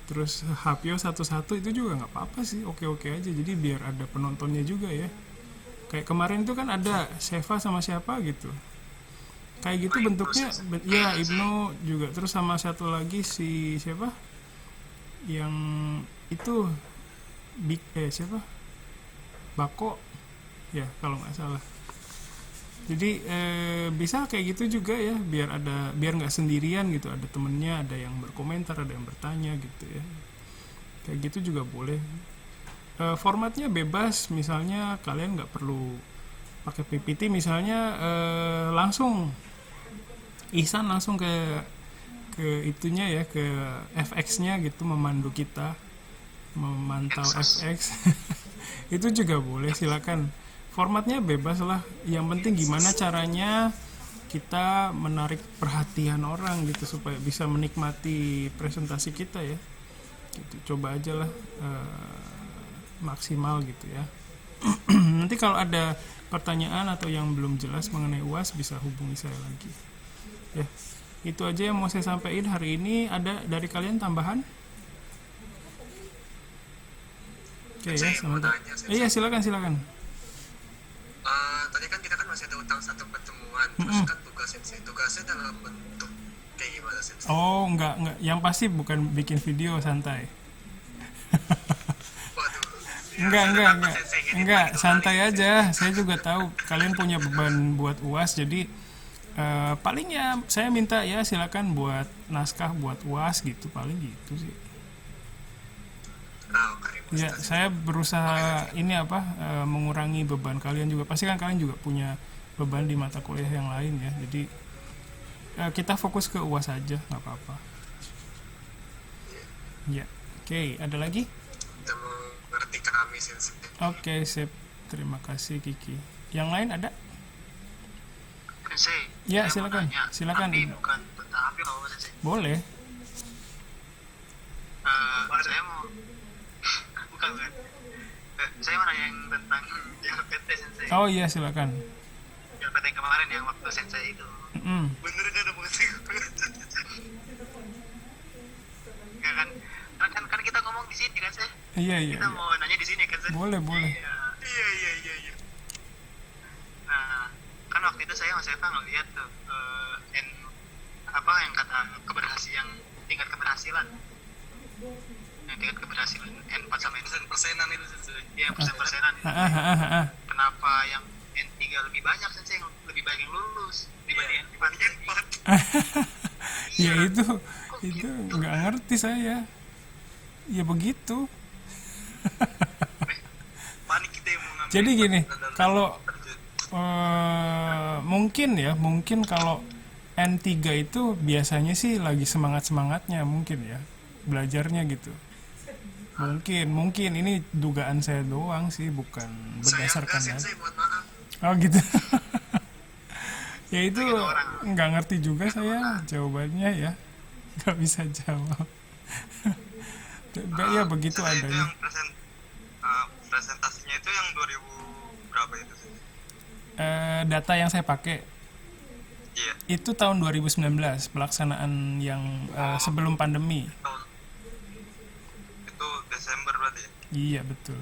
terus Hapyo satu-satu, itu juga nggak apa-apa sih, oke-oke aja. Jadi biar ada penontonnya juga ya. Kayak kemarin itu kan ada Seva sama siapa gitu, kayak gitu bentuknya ya, Ibnu juga, terus sama satu lagi si siapa yang itu siapa, Bako ya kalau nggak salah. Jadi bisa kayak gitu juga ya, biar nggak sendirian gitu, ada temennya, ada yang berkomentar, ada yang bertanya gitu ya. Kayak gitu juga boleh. Formatnya bebas, misalnya kalian nggak perlu pakai PPT, misalnya langsung Ihsan langsung ke itunya ya, ke FX-nya gitu, memandu kita, memantau FX. Itu juga boleh, silakan. Formatnya bebas lah, yang penting gimana caranya kita menarik perhatian orang gitu, supaya bisa menikmati presentasi kita ya gitu. Coba aja lah maksimal gitu ya. Nanti kalau ada pertanyaan atau yang belum jelas mengenai UAS bisa hubungi saya lagi ya. Itu aja yang mau saya sampaikan hari ini. Ada dari kalian tambahan? Oke ya, sebentar. Iya, silakan. Tadi kan kita kan masih ada utang satu pertemuan, terus kan tugasnya dalam bentuk kayak gimana sensei? Oh, enggak, yang pasti bukan bikin video, santai. Waduh. Enggak, santai aja. Saya juga tahu kalian punya beban buat UAS, jadi paling ya saya minta ya silakan buat naskah buat UAS gitu, paling gitu sih. Ya, saya berusaha mengurangi beban kalian juga. Pasti kan kalian juga punya beban di mata kuliah yang lain ya. Jadi kita fokus ke UAS aja, nggak apa-apa. Ya, oke. Ada lagi? Kita mengerti kami sensei. Oke, sip. Terima kasih Kiki. Yang lain ada? Sensei, Ya, saya mau silakan. nanya, Silakan. tapi bukan tentang api apa sensei? Boleh. Saya mau bukan Saya mau nanya yang tentang JLPT Sensei. Oh iya, silakan. JLPT yang kemarin yang waktu Sensei itu. Mm-mm. Bener gak ada musik? Ya kan, kan kita ngomong di sini kan saya. Iya iya. Kita mau nanya di sini kan saya. Boleh boleh. Iya. Nah, kan waktu itu saya sama Seva ngeliat tuh apa yang kata keberhasilan, tingkat keberhasilan N4 sama persenan itu Sensei. Iya, persenan. Kenapa yang N3 lebih banyak Sensei, yang lebih banyak yang lulus dibanding N4? Ya itu nggak ngerti saya. Ya begitu. Panik kita yang mau ngambil. Jadi gini, kalau mungkin kalau N3 itu biasanya sih lagi semangat-semangatnya mungkin ya belajarnya gitu. Mungkin ini dugaan saya doang sih, bukan berdasarkan ya. Sensei, mohon maaf. Oh gitu. Ya itu nggak ngerti juga saya jawabannya ya, nggak bisa jawab. Ya begitu Sensei, itu adanya. yang presentasinya itu yang 2000 berapa itu sih? Data yang saya pakai Iya, itu tahun 2019 pelaksanaan yang sebelum pandemi. tahun itu Desember berarti ya? Iya betul.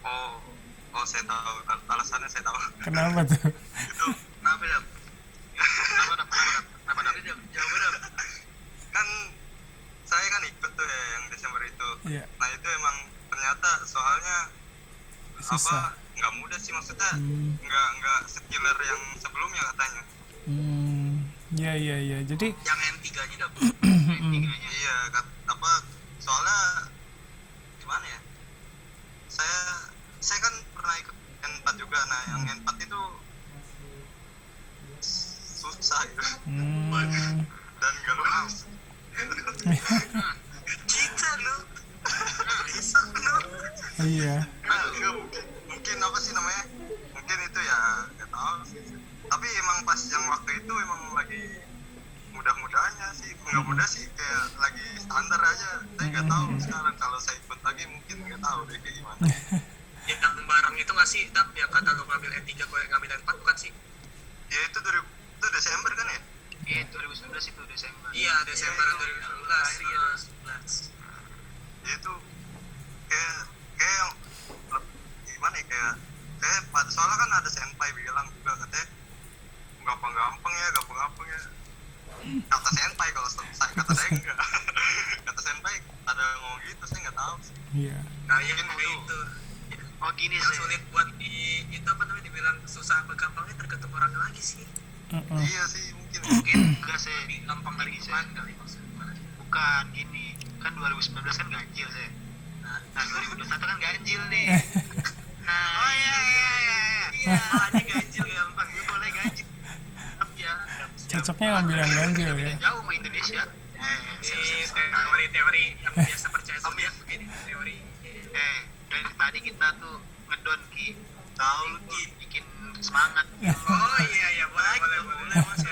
Oh, saya tahu. Alasannya saya tahu. Kenapa tuh? Itu kenapa ya? Kenapa Jawab. Kan saya kan ikut tuh ya yang Desember itu. Iya. Nah itu emang ternyata soalnya Susah. nggak mudah sih, maksudnya Hmm. nggak sekiller yang sebelumnya katanya. Iya. Jadi Yang N3-nya dapet. Iya, soalnya gimana ya? Saya kan pernah ikut N4 juga. Nah, yang N4 itu susah gitu. Dan nggak lulus. Kita lu. iya. Mungkin apa sih namanya? Mungkin itu ya nggak tahu sih. Tapi emang pas yang waktu itu emang lagi mudah-mudahnya sih, nggak mudah sih, kayak lagi standar aja. Saya nggak tahu sekarang kalau saya ikut lagi mungkin nggak tahu deh kayak gimana. Yang bareng itu nggak sih, Dap? Ya kata lu ngambil N3, gue ngambil N4 bukan sih? Ya itu Desember kan ya? Iya, 2019 itu Desember. Iya, Desember 2019. Ya itu kayak yang gimana ya, kayak soalnya kan ada senpai bilang juga katanya gampang-gampang ya. Kata senpai, kalau kata saya enggak. Kata senpai ada ngomong gitu, saya nggak tahu sih. Iya. Nah, yang itu. Oh gini yang sulit buat itu apa namanya, dibilang susah apa gampangnya tergantung orangnya lagi sih. Iya sih, Mungkin enggak sih, lebih gampang dari gimana kali maksudnya. Bukan gini, kan 2019 kan ganjil saya. Nah 2021 kan ganjil nih. Nah, oh iya. Makanya ganjil gampang, gue boleh ganjil. Ya, Cocoknya ngambil yang ganjil ya. jauh sama Indonesia. Teori-teori yang biasa percaya sama ya begini teori. Dari tadi kita tuh ngedon Ki. Tahu lu Ki, bikin semangat. Oh iya, boleh.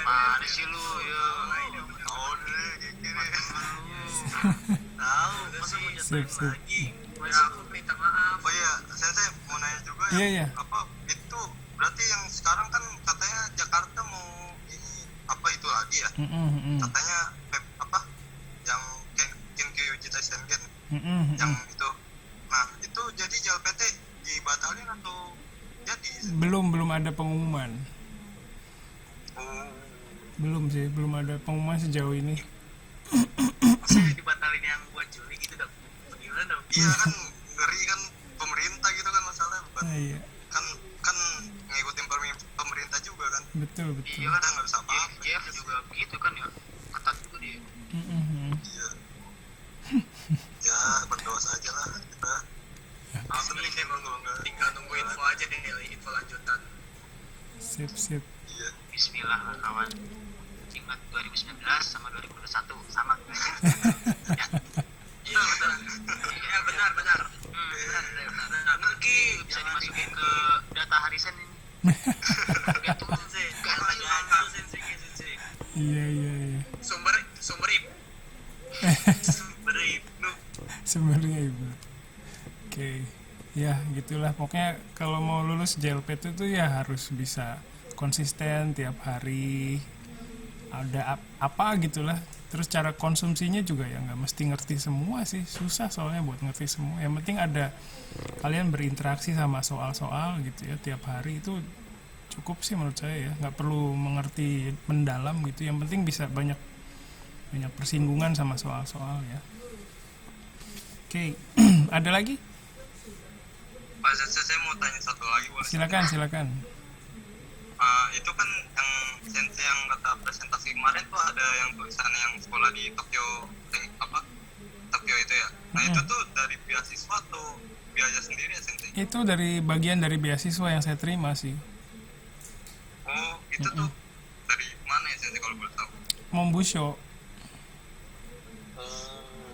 Mana sih lu ya? Tahu deh, gini. Tahu, masa mau nyatain Sip. lagi? Aku minta maaf. Oh iya, saya mau nanya juga Iya, ya. iya. Apa itu berarti yang sekarang kan katanya Jakarta mau ini apa itu lagi ya? Katanya apa yang Kenkyu Jita Sengen yang itu. Nah, itu jadi JLPT dibatalin atau jadi? Belum ada pengumuman. Oh, Belum ada pengumuman sejauh ini. Maksudnya dibatalin yang buat Juli gitu dong. Bagaimana dong? iya kan ngeri kan, pemerintah gitu kan masalahnya, bukan? Iya. Kan ngikutin pemerintah juga kan. Betul. Iya kan nggak bisa apa-apa. Jeff juga begitu kan ya. Ketat juga dia. Iya. Ya berdoa saja lah kita. Amin, emang tinggal nunggu info aja deh, info lanjutan. Sip. Iya. Bismillah lah kawan. Ingat 2019 sama 2021 sama. Ya. Iya betul. Iya benar. Benar. Nanti bisa dimasukin ke data harisan ini. Gantung sensei. Sensei. Iya. Sumber Sumbernya ibu. Sebenarnya ibu. Oke. Ya gitulah, pokoknya kalau mau lulus JLPT itu ya harus bisa konsisten tiap hari, ada apa gitulah. Terus cara konsumsinya juga ya nggak mesti ngerti semua sih, susah soalnya buat ngerti semua. Yang penting ada kalian berinteraksi sama soal-soal gitu ya tiap hari, itu cukup sih menurut saya ya, nggak perlu mengerti mendalam gitu, yang penting bisa banyak persinggungan sama soal-soal ya. Oke. Ada lagi? Pak Sensei, saya mau tanya satu lagi, boleh? Silakan. Itu kan yang Sensei yang kata presentasi kemarin tuh ada yang tulisan yang sekolah di Tokyo, Tokyo itu ya. Nah itu tuh dari beasiswa atau biaya sendiri ya Sensei? Itu dari bagian dari beasiswa yang saya terima sih. Oh itu tuh dari mana ya Sensei kalau boleh tahu? Mombusho. Oh,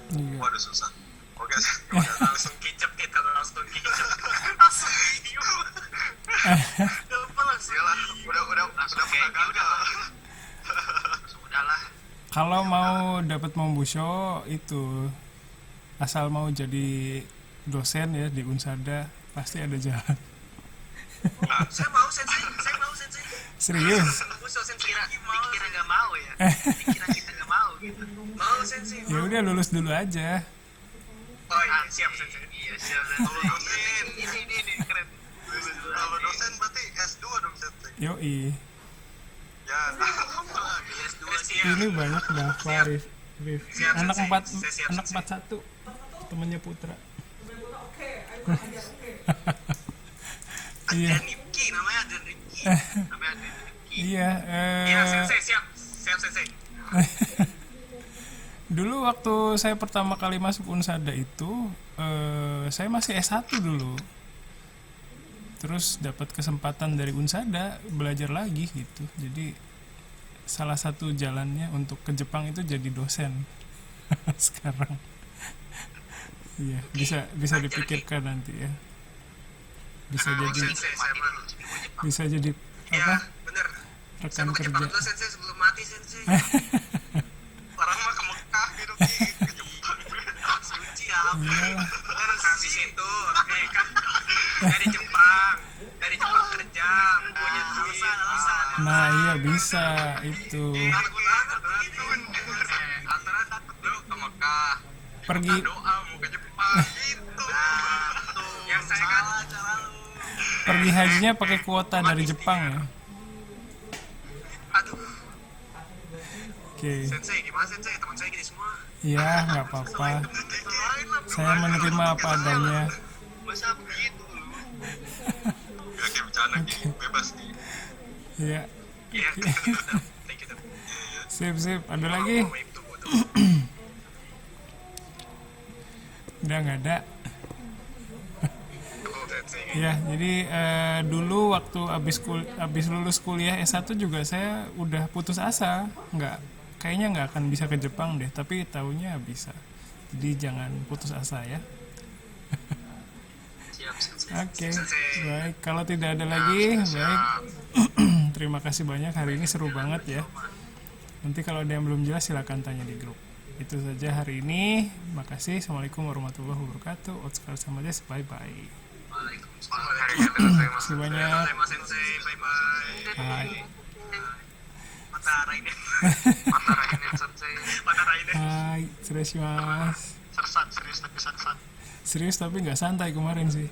Iya. waduh susah. Oke, Langsung kicep kita, langsung kicep. Langsung video. Lupa langsung. Iyalah, udah pernah gagal. Sudahlah. Kalau mau dapat Mombusho itu asal mau jadi dosen ya di Unsada pasti ada jalan. Saya mau Sensei. Serius? Usah Sensei dikira nggak mau ya. Dikira kita nggak mau gitu. Mau Sensei. Ya udah lulus dulu aja. Oh iya, siap Sensei. Iya, siap Sensei. Kalau dosen, Ini keren. kalau dosen berarti S2 dong Sensei. Yoi. Ya, S2 siap. Ini banyak daftar Rif. Siap, Anak Sensei. 4 Saya siap, anak Sensei. 41 temannya Putra. Oke, ayo ajar, oke. Iya. Dan Rifki namanya, dan Rifki. Namanya dan Rifki. Iya, Iya Sensei, siap. Siap Sensei. dulu waktu saya pertama kali masuk Unsada itu saya masih S1 dulu. Terus dapat kesempatan dari Unsada belajar lagi gitu. Jadi salah satu jalannya untuk ke Jepang itu jadi dosen. Sekarang. Iya, bisa dipikirkan nanti ya. Bisa jadi Sensei, saya malu. bisa jadi Iya, apa? bener. Saya Rekan mau ke Jepang kerja. dulu Sensei sebelum mati Sensei. orang mah ke Mekah gitu ke Jepang. Suci ya. Iyalah. Terus habis itu, kan dari Jepang kerja, punya alasan. Nah, iya bisa itu. Takut banget begitu. Antara takut lu ke Mekah, Pergi doa mau ke Jepang gitu. Nah, yang saya kan pergi hajinya pakai kuota dari Jepang ya. aduh, Oke. Sensei gimana Sensei? Teman saya gini semua. Iya, nggak apa-apa. Saya menerima apa adanya. Masa begitu? Ya kayak bercanda gitu, bebas nih. Iya. Iya, thank you. Sip. Ada lagi? Udah nggak ada. Ya, jadi dulu waktu abis lulus kuliah S1 juga saya udah putus asa, kayaknya nggak akan bisa ke Jepang deh, tapi taunya bisa. Jadi jangan putus asa ya. Siap, Sensei. Oke, baik. Kalau tidak ada lagi, baik. Terima kasih banyak, hari ini seru banget ya. Nanti kalau ada yang belum jelas silakan tanya di grup. Itu saja hari ini. Makasih. Assalamualaikum warahmatullahi wabarakatuh. Otskar sama des. Bye bye. Waalaikumsalam. Terima kasih banyak. Terima Sensei, bye-bye. Hai. Mata Raiden. Mata Raiden Sensei. Mata Raiden. Hai, serius mas. Sersat, serius tapi sersat. Serius tapi nggak santai kemarin sih.